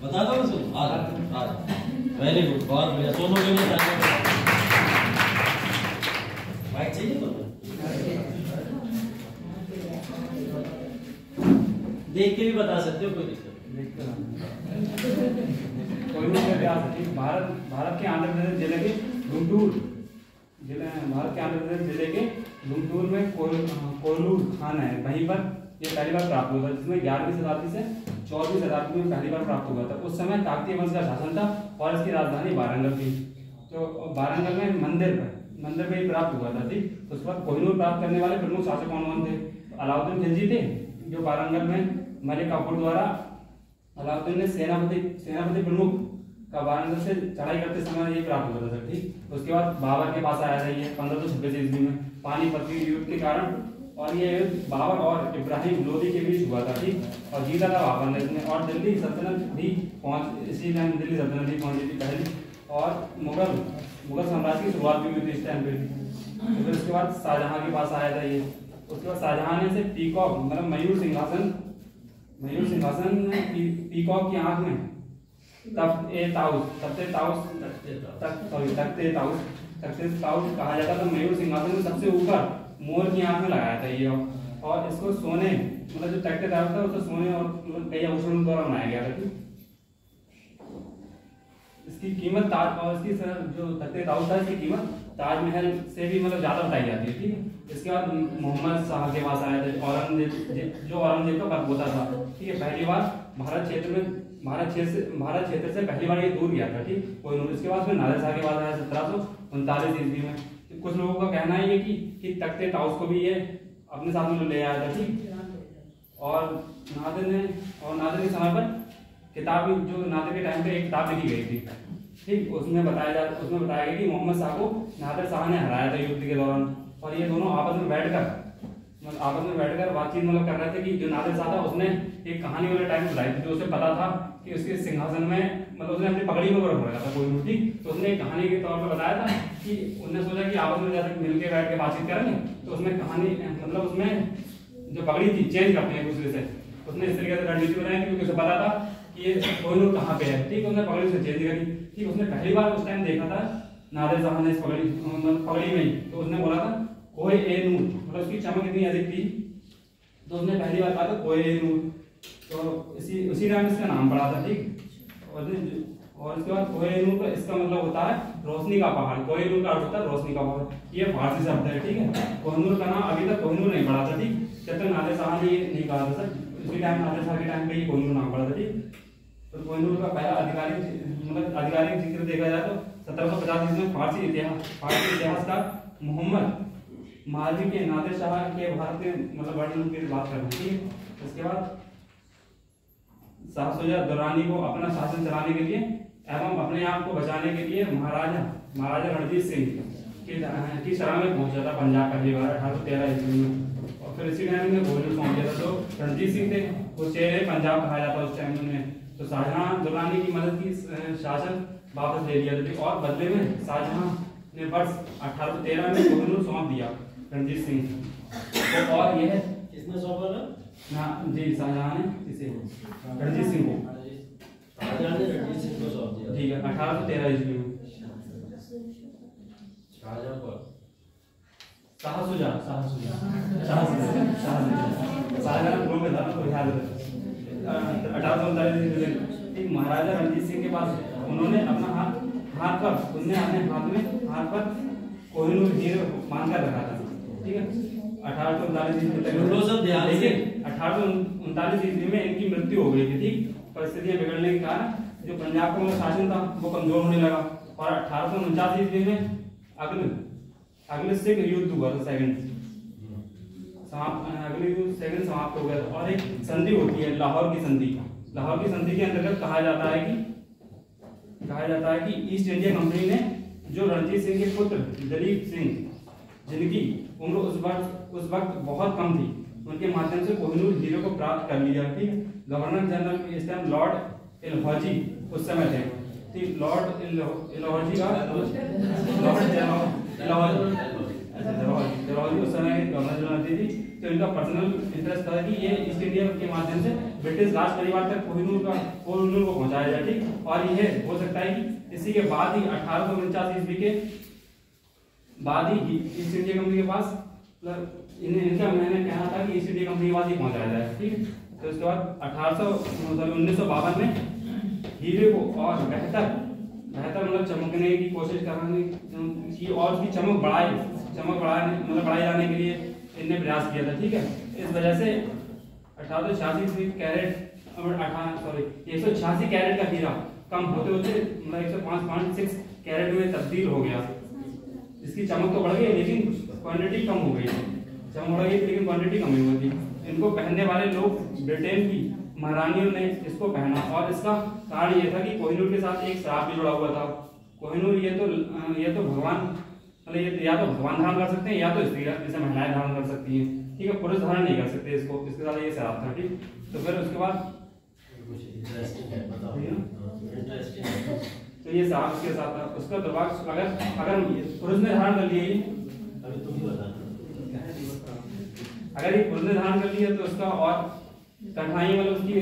बता दो सुन। आज वेरी गुड, बहुत बढ़िया, दोनों के लिए माइक चाहिए तो देख के भी बता सकते हो, कोई दिक्कत नहीं। भारत के आंध्र प्रदेश जिले के गुंटूर में कोहिनूर खान है, वहीं पर ये पहली बार प्राप्त हुआ था, जिसमें 11वीं शताब्दी से 14वीं शताब्दी में पहली बार प्राप्त हुआ था। उस समय काकतीय वंश का शासन था और इसकी राजधानी वारंगल थी। तो वारंगल में मंदिर में ही प्राप्त हुआ था, ठीक। उसके बाद कोहिनूर प्राप्त करने वाले प्रमुख शासक कौन थे? अलाउद्दीन खिलजी थे, जो वारंगल में मलिक काफूर द्वारा अलाउद्दीन ने सेनापति प्रमुख का वारंगल से चढ़ाई करते समय ये प्राप्त हुआ था, ठीक। उसके बाद बाबर के पास आया था ये 1526 ईस्वी में पानीपत के युद्ध के कारण, और ये युद्ध बाबर और इब्राहिम लोदी के बीच हुआ था, ठीक। और जीता था बाबर ने इसमें, और दिल्ली सल्तनत भी इसी टाइम दिल्ली सल्तनत भी पहुंची थी पहले, और मुगल साम्राज्य की शुरुआत भी हुई थी इस टाइम पे। तो फिर उसके बाद शाहजहां के पास आया था ये। उसके बाद शाहजहां ने से पीकॉक मतलब मयूर सिंहासन पीकॉक की आंख में तख्ते ताउस कहा जाता था। मयूर सिंहासन में सबसे ऊपर मोर की आंख में लगाया था ये, और इसको सोने मतलब जो तख्ते ताउस था उसको सोने और कई आभूषणों द्वारा बनाया गया था। इसकी कीमत और इसकी जो तख्ते ताउस था इसकी कीमत ताजमहल से भी मतलब ज्यादा बताई जाती है, ठीक है। इसके बाद मोहम्मद शाह के पास आया था, औरंगजेब का परपोता था, ठीक है। पहली बार भारत क्षेत्र से पहली बार ये दूर गया था, ठीक। कोहिनूर। इसके बाद में नादिर शाह के पास आया 1739 ईस्वी में। कुछ लोगों का कहना है कि तख्ते ताउस को भी ये अपने साथ में ले आया था, ठीक। और नादिर के समय पर किताब, जो नादिर के टाइम पे एक किताब लिखी गई थी, ठीक। उसमें बताया गया कि मोहम्मद शाह को नादिर शाह ने हराया था युद्ध के दौरान, और ये दोनों आपस में बैठकर बातचीत मतलब कर रहे थे कि जो नादिर शाह था उसने एक कहानी वाले टाइम में बताई थी, जो उसे पता था कि उसके सिंहासन में मतलब उसने अपनी पगड़ी में बर्फ रखा था कोई, ठीक। तो उसने एक कहानी के तौर पर बताया था कि उन्होंने सोचा कि आपस में जैसे मिलकर बैठ के बातचीत करेंगे, तो उसमें कहानी मतलब उसमें जो पगड़ी थी चेंज करते हैं एक दूसरे से। उसने इस तरीके से रणनीति बनाई क्योंकि उसे पता था कि ये कोहिनूर कहाँ पे है, ठीक। उसने पगड़ी से चेंज करी, ठीक। उसने पहली बार उस टाइम देखा था नादिर शाह ने इस पगड़ी में ही, तो उसने बोला था कोहे ए नूर, मतलब उसकी चमक इतनी अधिक थी, तो उसने पहली बार कहा था कोहे ए नूर। तो उसी टाइम इसका नाम पड़ा था, ठीक। और इसके बाद कोहिनूर का इसका मतलब होता है रोशनी का पहाड़। कोहिनूर का अर्थ होता है रोशनी का पहाड़, ये फारसी शब्द है, ठीक है। कोहिनूर का नाम अभी तक कोहिनूर नहीं पड़ा था, ठीक। जब तक नादिर शाह ने ये नहीं कहा था सर, उसी टाइम नादिर शाह के टाइम पे ये कोहिनूर नाम पड़ा था, ठीक। तो कोहिनूर का पहला आधिकारिक जिक्र देखा जाए तो 1750 ईस्वी में फारसी इतिहासकार मोहम्मद मालवी के नादिर शाह के भारत में मतलब वर्णन की बात करते हैं, ठीक। उसके बाद शाह शुजा दुर्रानी को अपना शासन चलाने के लिए एवं अपने आप को बचाने के लिए महाराजा रणजीत सिंह की शरण में पहुंचा था पंजाब पहली बार 1813 ईस्वी में। और फिर इसी टाइम में कोहिनूर पहुंच गया था। जो रणजीत सिंह थे वो शेर पंजाब कहा जाता उस टाइम में। तो शाहजहां दुर्रानी की मदद की शासन वापस ले लिया था, और बदले में शाहजहां ने वर्ष 1813 में कोहिनूर सौंप दिया रणजीत सिंह तो। और यह किसने सौंपा था? ना जी, शाहजहां ने इसे रणजीत सिंह को रणजीत सिंह को सौंप दिया, ठीक है। 1813 ईस्वी में महाराजा रणजीत सिंह के पास उन्होंने अपना हाथ पर कोहिनूर हीरे मानकर रखा था, ठीक है। 1839 ईस्वी तक 1839 ईस्वी में इनकी मृत्यु हो गई थी, ठीक। परिस्थितियां बिगड़ने के कारण जो पंजाब का शासन था वो कमजोर होने लगा और 1849 ईस्वी में अगले सिख युद्ध हुआ था सेकंड समाप्त हो गया था। और एक संधि होती है लाहौर की संधि। लाहौर की संधि के अंतर्गत कहा जाता है कि ईस्ट इंडिया कंपनी ने जो रणजीत सिंह के पुत्र दलीप सिंह, जिनकी उम्र उस वक्त बहुत कम थी, उनके माध्यम से कोहिनूर हीरे को प्राप्त कर लिया। ठीक, गवर्नर जनरल इस टाइम लॉर्ड एलहौजी उस समय थे। ठीक, लॉर्ड एलहौजी उस समय गवर्नर जनरल थी। तो इनका पर्सनल इंटरेस्ट था कि ये ईस्ट इंडिया के माध्यम से ब्रिटिश राज परिवार तक कोहिनूर को पहुंचाया जाए। ठीक, और यह हो सकता है कि इसी के बाद ही 1849 ईस्वी के बाद ही ईस्ट इंडिया कंपनी के पास इनका मैंने कहना था कि ईस्ट इंडिया कंपनी के पास ही पहुंचाया जाए। ठीक, तो उसके बाद 1952 में हीरे को और बेहतर मतलब चमकने की कोशिश कराने की और उसकी चमक बढ़ाई जाने के लिए इनने प्रयास किया था। ठीक है, इस वजह से 1886 कैरेट का हीरा कम होते मतलब 105.6 कैरेट में तब्दील हो गया। इसकी चमक तो बढ़ गई लेकिन क्वांटिटी कम हो गई। चमक बढ़ गई लेकिन क्वांटिटी कम हुई थी। इनको पहनने वाले लोग ब्रिटेन की महारानियों ने इसको पहना और इसका कारण ये था कि कोहिनूर के साथ एक श्राप भी जुड़ा हुआ था। कोहिनूर ये तो भगवान मतलब या तो भगवान धारण कर सकते हैं या तो स्त्री जैसे महिलाएं धारण कर सकती हैं। ठीक है, पुरुष धारण नहीं कर सकते इसको, इसके साथ ये श्राप था। ठीक, तो फिर उसके बाद तो ये श्राप इसके साथ था। उसका दुर्भाग्य अगर पुरुष ने धारण कर लिया, अगर ये पुरुष ने धारण कर लिया तो उसका और कठिनाई मतलब उसकी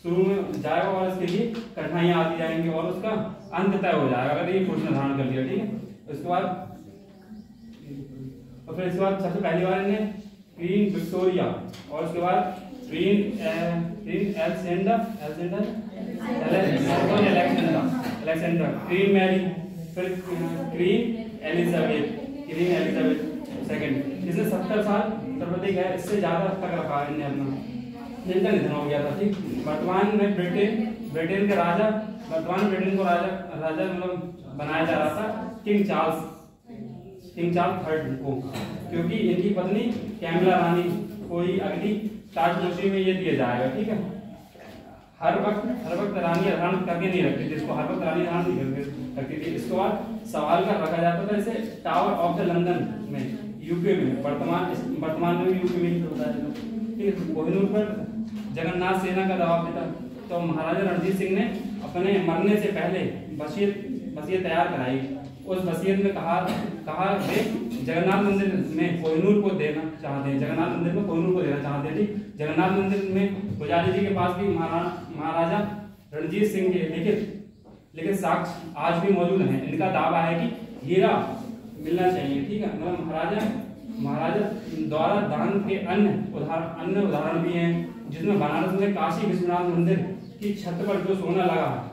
शुरू में जाएगा और इसके लिए कठिनाइयां आती जाएंगी और उसका अंत तय हो जाएगा अगर ये पुरुष ने धारण कर लिया। ठीक है, उसके बाद और फिर इसके बाद सबसे पहली बार इन्हें क्वीन विक्टोरिया और उसके बाद क्वीन अलेक्जेंडर, क्वीन मैरी, फिर क्वीन एलिजाबेथ सेकंड। इसने 70 साल सर्वाधिक है, इससे ज्यादा तक रखा इन्हें अपना। इनका निधन हो गया था। ठीक, वर्तमान में ब्रिटेन को राजा मतलब बनाया जा रहा था किंग चार्ल्स III को, क्योंकि इनकी पत्नी कैमिला रानी को ही अगली ताजपोशी में ये दिया जाएगा। ठीक है, हर वक्त रानी धारण करके नहीं रखती थी इसको, हर वक्त रानी धारण नहीं रखती थी। इसके बाद सवाल का रखा जाता था इसे टावर ऑफ द लंदन में, यूके में, वर्तमान में यूके में ही होता है। ठीक है, कोहिनूर पर जगन्नाथ सेना का दबाव था तो महाराजा रणजीत सिंह ने अपने मरने से पहले वसीयत तैयार कराई। उस वसीयत में कहा वे जगन्नाथ मंदिर में कोहिनूर को देना चाहते हैं। ठीक, जगन्नाथ मंदिर में पुजारी जी के पास भी महाराजा रणजीत सिंह के लिखित साक्ष्य आज भी मौजूद हैं। इनका दावा है कि हीरा मिलना चाहिए। ठीक है, मतलब महाराजा द्वारा दान के अन्य उदाहरण भी हैं, जिसमें बनारस में काशी विश्वनाथ मंदिर की छत पर जो सोना लगा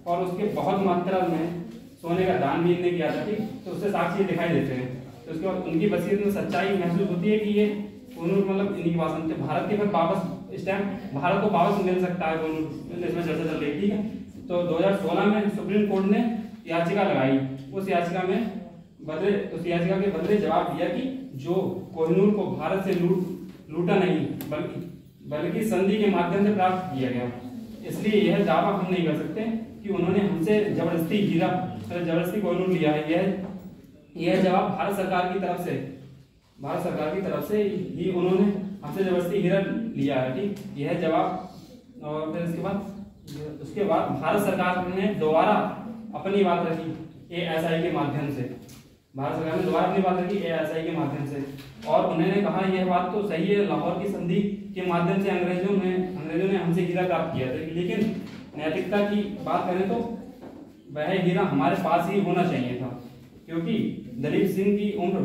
और उसके बहुत मात्रा में सोने का दान भी इन्हें किया था। ठीक, तो उससे साक्ष्य दिखाई देते हैं। तो उसके बाद उनकी वसीयत में सच्चाई महसूस होती है कि ये कोहिनूर मतलब इन्हीं की बात सुनते हैं। भारत के फिर वापस इस टाइम भारत को वापस मिल सकता है कोहिनूर, इसमें चर्चा चल रही है। ठीक है, तो 2016 में सुप्रीम कोर्ट ने याचिका लगाई। उस याचिका के बदले जवाब दिया कि जो कोहिनूर को भारत से लूटा नहीं बल्कि संधि के माध्यम से प्राप्त किया गया, इसलिए यह दावा हम नहीं कर सकते कि उन्होंने हमसे जबरदस्ती कोहिनूर लिया है। यह जवाब भारत सरकार की तरफ से ही उन्होंने हमसे जबरदस्ती हीरा लिया है। ठीक, यह जवाब। और फिर उसके बाद भारत सरकार ने दोबारा अपनी बात रखी ASI के माध्यम से। के माध्यम से और उन्होंने कहा यह बात तो सही है, लाहौर की संधि के माध्यम से अंग्रेजों ने हमसे हीरा प्राप्त किया था, लेकिन नैतिकता की बात करें तो वह हीरा हमारे पास ही होना चाहिए था, क्योंकि दलीप सिंह की उम्र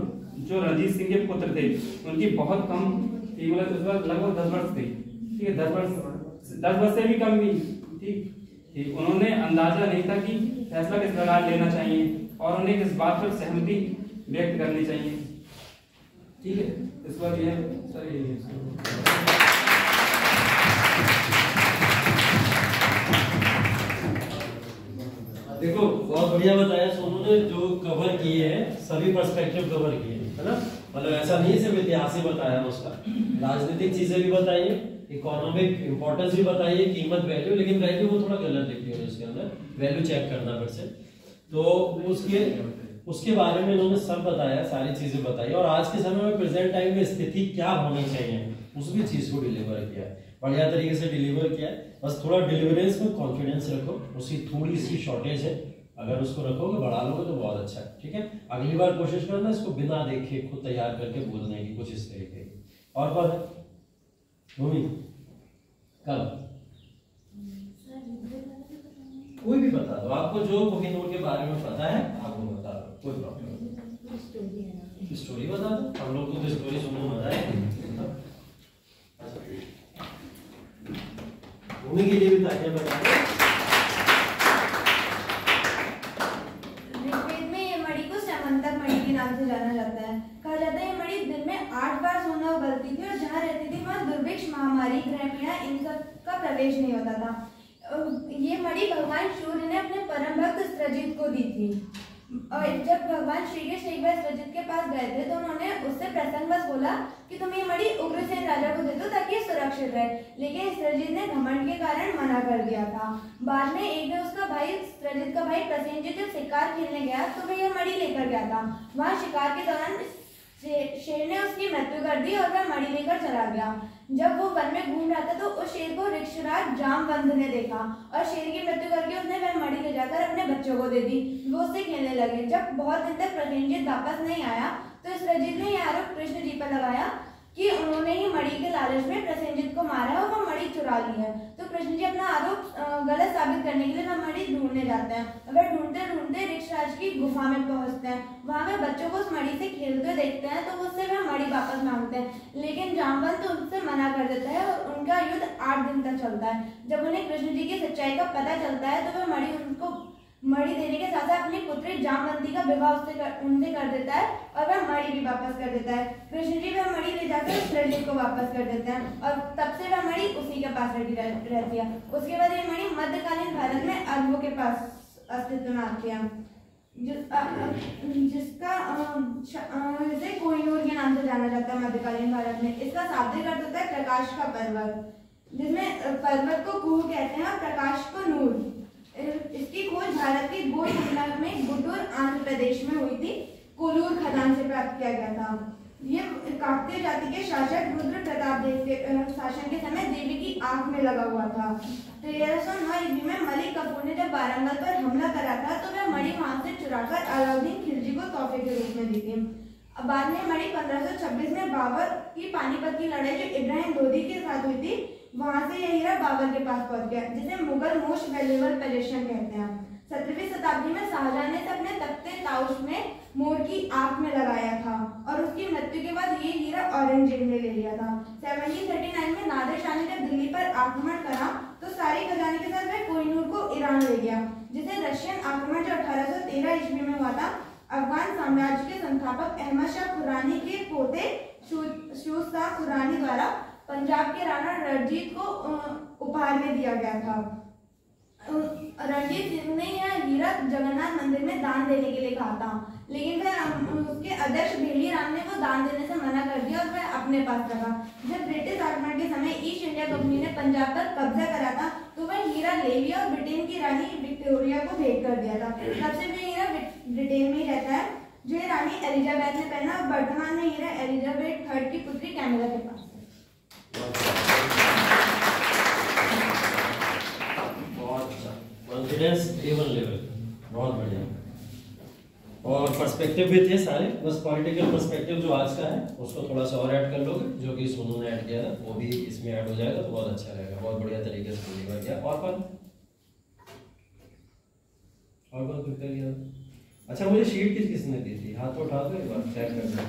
जो रणजीत सिंह के पुत्र थे उनकी बहुत कम थी, मतलब उस वक्त लगभग 10 वर्ष थी। ठीक है, 10 वर्ष से भी कम भी। ठीक, उन्होंने अंदाजा नहीं था कि फैसला किस प्रकार लेना चाहिए और उन्हें किस बात पर सहमति व्यक्त करनी चाहिए। ठीक है, इस पर यह देखो बहुत बढ़िया बताया सोनू ने, जो कवर किए हैं सभी पर्सपेक्टिव कवर किए हैं, है ना। मतलब ऐसा नहीं सिर्फ इतिहास ही बताया उसका, राजनीतिक चीजें भी बताई है, इकोनॉमिक इंपॉर्टेंस भी बताई है, कीमत वैल्यू, लेकिन वैल्यू वो थोड़ा गलत लिखी है उसके अंदर, वैल्यू चेक करना फिर से। तो उसके बारे में इन्होंने सब बताया, सारी चीजें बताई, और आज के समय में प्रेजेंट टाइम में स्थिति क्या होनी चाहिए उस भी चीज को डिलीवर किया है, बढ़िया तरीके से डिलीवर किया है। बस थोड़ा डिलीवरेंस में कॉन्फिडेंस रखो, उसकी थोड़ी सी शॉर्टेज है, अगर उसको रखोगे बढ़ा लोगे तो बहुत अच्छा है, ठीक है। अगली बार कोशिश करना इसको बिना देखे खुद तैयार करके बोलने की, कुछ इस तरीके की। और बात है भूमि कब कोई भी बता दो, आपको जो कोहिनूर के बारे में पता है आपको बता दो, कोई प्रॉब्लम नहीं। स्टोरी बता दो, हम लोग को तो स्टोरी सुनने में मजा आएगा। भूमि के लिए भी ताकि बता दो। ऋग्वेद में ये मणि को स्यमंतक मणि के नाम से जाना जाता है। कहा जाता है ये मणि दिन में 8 बार सोना उगलती थी, और जहाँ रहती थी वहाँ दुर्भिक्ष, महामारी, ग्रह पीड़ा इन सब का प्रवेश नहीं होता था। ये मणि भगवान सूर्य ने अपने परम भक्त सृजित को दी थी, और जब भगवान श्री कृष्ण एक बार सृजित के पास गए थे तो उन्होंने उससे प्रसंगवश बोला कि तुम ये मणि उग्रसेन राजा को दे दो ताकि ये सुरक्षित रहे, लेकिन सृजित ने घमंड के कारण मना कर दिया था। बाद में एक दिन उसका भाई सृजित का भाई प्रसेनजित जब शिकार खेलने गया तो वह यह मणि लेकर गया था। वहाँ शिकार के दौरान शेर ने उसकी मृत्यु कर दी और वह मणि लेकर चला गया। जब वो वन में घूम रहा था तो उस शेर को ऋक्षराज जामवंत ने देखा, और शेर की मृत्यु करके उसने वह मणि ले जाकर अपने बच्चों को दे दी। वो उससे खेलने लगे। जब बहुत दिन तक प्रसेनजित वापस नहीं आया तो सृजित ने यह आरोप कृष्ण जी पर लगाया कि उन्होंने ही मणि के लालच में प्रसेनजित को मारा और वो मणि चुरा ली है। तो कृष्ण जी अपना आरोप गलत साबित करने के लिए वह मणि ढूंढने जाते हैं। वह ढूंढते ढूंढते ऋक्षराज की गुफा में पहुंचते हैं। वहां वह बच्चों को उस मणि से खेलते देखते हैं तो उससे वह मणि वापस मांगते हैं, लेकिन जामवंत उनसे मना कर देता है और उनका युद्ध 8 दिन तक चलता है। जब उन्हें कृष्ण जी की सच्चाई का पता चलता है तो वह मणि उनको मणि देने के साथ साथ अपनी पुत्री जामवंती का विवाह उनसे कर देता है, और वह मणि भी वापस कर देता है। कृष्ण जी वह मणि ले जाकर सृजित को वापस कर देते हैं, और तब से वह मणि उसी के पास रहती है। उसके बाद ये मणि मध्यकालीन भारत में अरबों के पास अस्तित्व में आती है, जिसका इसे कोहिनूर के नाम से जाना जाता है मध्यकालीन भारत में। इसका शाब्दिक अर्थ होता है प्रकाश का पर्वत, जिसमें पर्वत को कुह कहते हैं और प्रकाश को नूर। इसकी खोज भारत के गोंड मंडल में गुड्डूर आंध्र प्रदेश में हुई थी, कोलूर खदान से प्राप्त किया गया था। ये काकतीय जाति के शासक रुद्र प्रताप देव के शासन के समय देवी की आंख में लगा हुआ था। 1309 ईस्वी में मलिक कफूर ने जब वारंगल पर हमला करा था तो वह मणि वहां से चुराकर अलाउद्दीन खिलजी को तोहफे के रूप में दी थी। बाद में मणि 1526 में बाबर की पानीपत की लड़ाई जो इब्राहिम लोदी के साथ हुई थी, वहां से यह हीरा बाबर के पास पहुंच गया, जिसे मुगल मोस्ट वैल्यूएबल पोजेशन कहते हैं। 17वीं शताब्दी में शाहजहां ने अपने तख्ते ताउश में मोर की आंख में लगाया था, और उसकी मृत्यु के बाद ये हीरा औरंगजेब ने ले लिया था। 1739 में नादिर शाह ने जब दिल्ली पर आक्रमण करा तो सारे खजाने के साथ वह कोहिनूर को ईरान ले गया, जिसे रशियन आक्रमण जो 1813 ईस्वी में हुआ था, अफगान साम्राज्य के संस्थापक अहमद शाह खुरानी के पोते शूज शाह खुरानी द्वारा पंजाब के राणा रणजीत को उपहार में दिया गया था। रणजीत सिंह ने यह हीरा जगन्नाथ मंदिर में दान देने के लिए कहा था, लेकिन वह उसके अध्यक्ष भेली राम ने वो दान देने से मना कर दिया और वह अपने पास रखा। जब ब्रिटिश आक्रमण के समय ईस्ट इंडिया कंपनी ने पंजाब पर कब्जा करा था तो वह हीरा ले लिया और ब्रिटेन की रानी विक्टोरिया को भेंट कर दिया था। तब से वह हीरा ब्रिटेन में ही रहता है, जो रानी एलिजाबेथ ने पहना, और वर्तमान में हीरा एलिजाबेथ III की पुत्री कैमिला के पास है। कॉन्फिडेंस A1 लेवल, बहुत बढ़िया। और पर्सपेक्टिव भी थे सारे, बस पॉलिटिकल पर्सपेक्टिव जो आज का है उसको थोड़ा सा और ऐड कर लोगे, जो कि सोनू ने ऐड किया था वो भी इसमें ऐड हो जाएगा तो बहुत अच्छा रहेगा। बहुत बढ़िया तरीके से डिलीवर किया। और कौन प्रिपेयर किया? अच्छा, मुझे शीट किसने दी थी? हाथ तो उठा दो एक बार, चेक कर दो।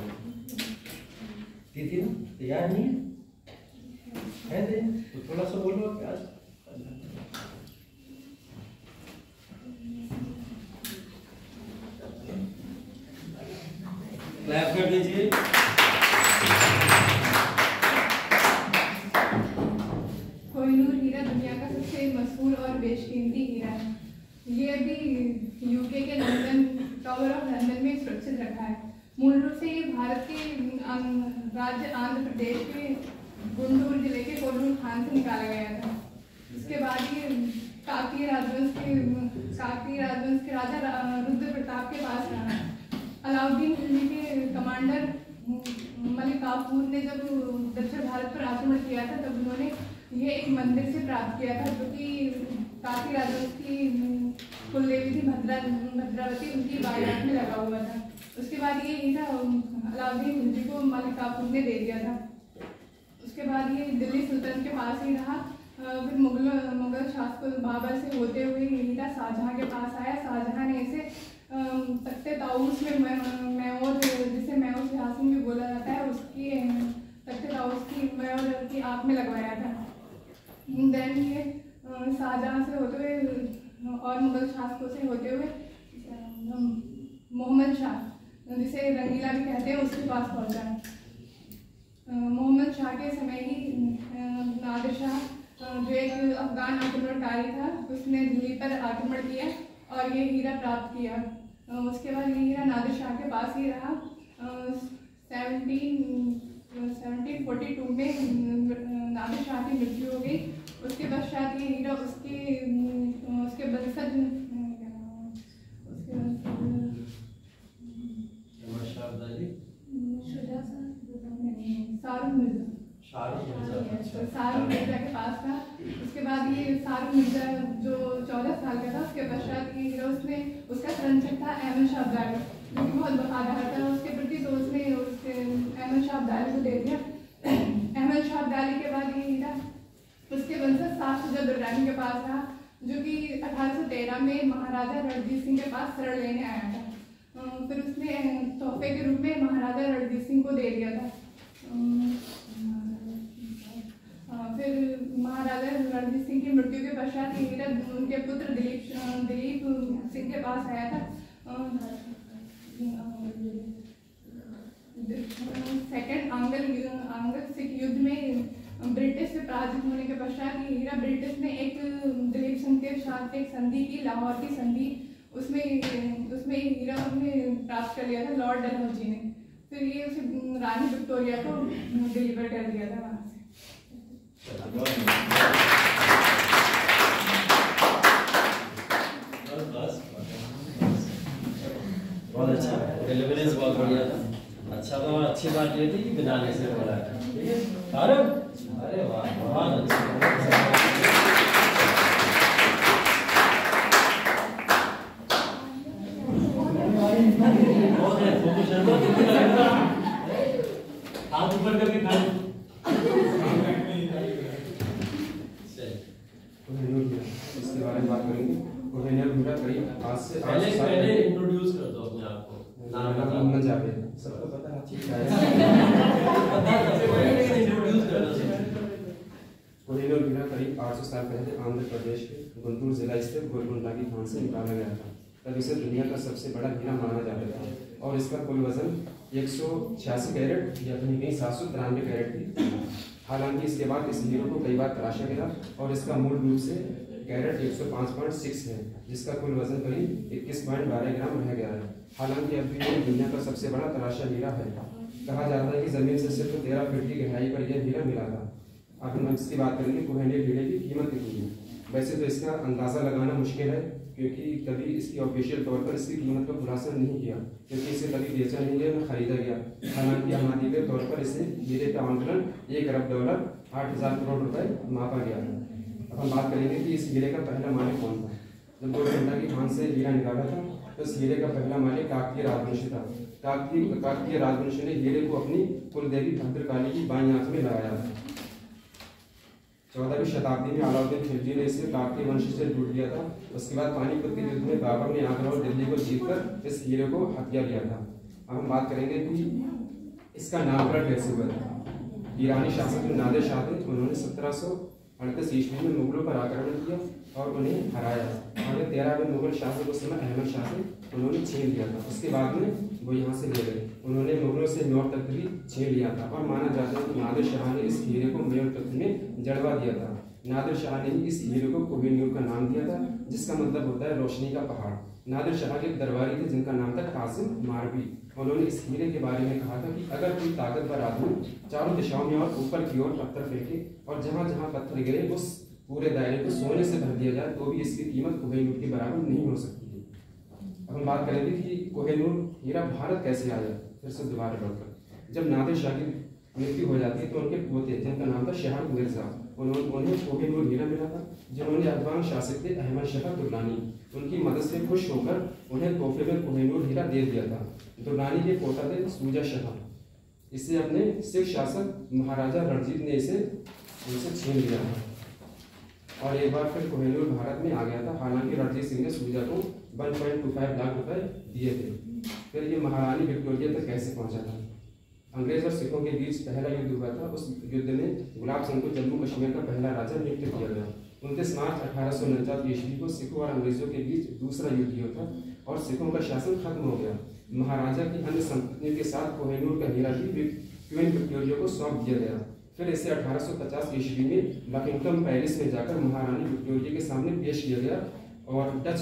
दी थी ना? तैयार नहीं है दे तो थोड़ा सा बोलो प्याज। क्लैप कर दीजिए। कोहिनूर हीरा दुनिया का सबसे मशहूर और बेशकीमती हीरा है। ये अभी टावर ऑफ लंदन में सुरक्षित रखा है। मूल रूप से ये भारत के राज्य आंध्र प्रदेश के गुंटूर जिले के कोल्लूर खान से निकाला गया था। इसके बाद ये काकतीय राजवंश के राजा रुद्र प्रताप के पास रहा। अलाउद्दीन खिलजी के कमांडर मलिक काफूर ने जब दक्षिण भारत पर आक्रमण किया था तब उन्होंने ये एक मंदिर से प्राप्त किया था, जो कि काकतीय राजवंश की कुल देवी थी भद्रावती, उनकी बागेश्वर में लगा हुआ था। उसके बाद ये हीरा अलाउद्दीन खिलजी को मलिक काफूर ने दे दिया था। उसके बाद ये दिल्ली सुल्तान के पास ही रहा। फिर मुगल शासक बाबर से होते हुए ये हीरा शाहजहाँ के पास आया। शाहजहाँ ने इसे तख्ते ताऊस में मैओर, जिसे मैओर सिंहासन भी बोला जाता है, उसकी तख्ते ताऊस की मैओर की आँख में लगवाया था। देन ये शाहजहाँ से होते हुए और मुगल शासकों से होते हुए मोहम्मद शाह, जिसे रंगीला भी कहते हैं, उसके पास पहुँचा। मोहम्मद शाह के समय ही नादिर शाह, जो एक अफगान आक्रमणकारी था, उसने दिल्ली पर आक्रमण किया और ये हीरा प्राप्त किया। उसके बाद ये हीरा नादिर शाह के पास ही रहा। 1742 में नादिर शाह की मृत्यु हो गई। उसके पश्चात ये हीरा उसके वंशज शाहरुख मिर्जा के पास था। उसके बाद ये शाहरुख मिर्जा जो 14 साल का था, उसके पश्चात ये हीरा उसका संरक्षक था अहमद शाह अब्दाली, जो कि बहुत वफादार था उसके प्रति, तो उसने अहमद शाह अब्दाली को दे दिया। अहमद शाह अब्दाली के बाद ये हीरा उसके वंशज शाह शुजा दुर्रानी के पास रहा, जो कि 1813 में महाराजा रणजीत सिंह के पास शरण लेने आया था। फिर उसने तोहफे के रूप में महाराजा रणजीत सिंह को दे दिया था। फिर महाराजा रणजीत सिंह की मृत्यु के पश्चात ये हीरा उनके पुत्र दिलीप सिंह के पास आया था। सेकेंड आंग्ल सिख युद्ध में ब्रिटिश से पराजित होने के पश्चात ये हीरा ब्रिटिश ने एक दिलीप सिंह के साथ एक संधि की, लाहौर की संधि, उसमें ये हीरा उन्होंने प्राप्त कर लिया था लॉर्ड डलहौजी ने। फिर ये उसे रानी विक्टोरिया को डिलीवर कर दिया था वहाँ से। बहुत अच्छा, डिलीवरेंस बहुत बढ़िया था। अच्छा था, और अच्छी बात ये थी कि बनाने से बोला था, ठीक है। अरे वाह, बहुत अच्छा। हाथ ऊपर करके खाओ। इसके बारे में बात करेंगे। कोहिनूर हीरा करीब आज से पहले इंट्रोड्यूस कर दो अपने आप को। नाम मोहम्मद जावेद, सबको पता है ठीक है। इंट्रोड्यूस कर दो। कोहिनूर हीरा करीब 800 साल पहले आंध्र प्रदेश के गुंटूर जिला स्थित गोलकुंडा की खान से निकाला गया था। तब इसे दुनिया का सबसे बड़ा हीरा माना जाता था और इसका कुल वजन 186 कैरेट या कहीं 793 कैरेट थी। हालांकि इसके बाद इस हीरे को कई बार तराशा गया और इसका मूल रूप से कैरेट 105.6 है, जिसका कुल वजन करीब 21.12 ग्राम रह गया है। हालांकि अब भी ये दुनिया का सबसे बड़ा तराशा हीरा है। कहा जाता है कि जमीन से सिर्फ 13 फीट की गहराई पर यह हीरा मिला था। अब हम इसकी बात करेंगे कोहिनूर हीरे की कीमत कितनी है। वैसे तो इसका अंदाज़ा लगाना मुश्किल है, क्योंकि कभी इसकी ऑफिशियल तौर पर इसकी कीमत का खुलासा नहीं किया, क्योंकि इसे कभी बेचा नहीं गया न खरीदा गया। हालांकि हमारी के तौर पर इसे हीरे का आंकलन $1 अरब 8,000 करोड़ रुपए मापा गया है। अब हम बात करेंगे कि इस हीरे का पहला मालिक कौन था। जब गोलकुंडा की खान से हीरा निकाला था तो इस हीरे का पहला मालिक काकतीय राजवंश था। काकतीय राजवंश ने हीरे को अपनी कुल देवी भद्रकाली की बाईं आंख में लगाया था। 14वीं शताब्दी में अलाउद्दीन खिलजी ने इसे काकतीय वंश से लूट लिया था। उसके बाद पानीपत के युद्ध में बाबर ने आगरा और दिल्ली को जीतकर इस हीरे को हत्या किया था। अब हम बात करेंगे कि इसका नामकरण कैसे हुआ था। ईरानी शासक जो नादिर शाह थे, उन्होंने 1738 ईस्वी में मुगलों पर आक्रमण किया और उन्हें हराया। और 13वें मुगल शासक उस समय अहमद शाह से उन्होंने छीन लिया था। उसके बाद में वो यहाँ से ले गए। उन्होंने मुगलों से मेवाड़ तख्त भी छीन लिया था और माना जाता है कि नादिर शाह ने इस हीरे को मेवाड़ तख्त में जड़वा दिया था। नादिर शाह ने इस हीरे को कोहिनूर का नाम दिया था जिसका मतलब होता है रोशनी का पहाड़। नादिर शाह के दरबारी थे जिनका नाम था कासिम मारवी। उन्होंने इस हीरे के बारे में कहा था कि अगर कोई ताकतवर आदमी चारों दिशाओं में और ऊपर की ओर पत्थर फेंके और जहाँ जहाँ पत्थर गिरे उस पूरे दायरे को सोने से भर दिया जाए तो भी इसकी कीमत कोहिनूर के बराबर नहीं हो सकती है। अब हम बात करेंगे कि कोहिनूर हीरा भारत कैसे आया। फिर से दोबारा बढ़कर जब नादिर शाह की मृत्यु हो जाती है तो उनके पोते जिनका नाम था शहर मिर्जा, उन्हें कोहिनूर हीरा मिला था, जिन्होंने अफगान शासक थे अहमद शाह दुर्रानी उनकी मदद से खुश होकर उन्हें तोहफे में कोहिनूर हीरा दे दिया था। दुर्रानी के पोता थे सूजा शाह, इसे अपने सिख शासक महाराजा रणजीत ने इसे उनसे छीन लिया था और एक बार फिर कोहिनूर भारत में आ गया था। हालांकि रणजीत सिंह ने सूजा को 1.25 लाख रुपए दिए थे। फिर ये महारानी विक्टोरिया तक कैसे पहुंचा था। अंग्रेज और सिखों के बीच पहला युद्ध हुआ था। उस युद्ध में गुलाब सिंह को जम्मू कश्मीर का पहला राजा नियुक्त किया गया। 29 मार्च 1849 ईस्वी को सिखों और अंग्रेजों के बीच दूसरा युद्ध हुआ था और सिखों का शासन खत्म हो गया। महाराजा की अन्य संपत्तियों के साथ कोहिनूर का हीरा भी क्वीन विक्टोरिया को सौंप दिया गया। फिर इसे 1850 ईस्वी में बकिंगटन पैलेस में जाकर महारानी विक्टोरिया के सामने पेश किया गया और डच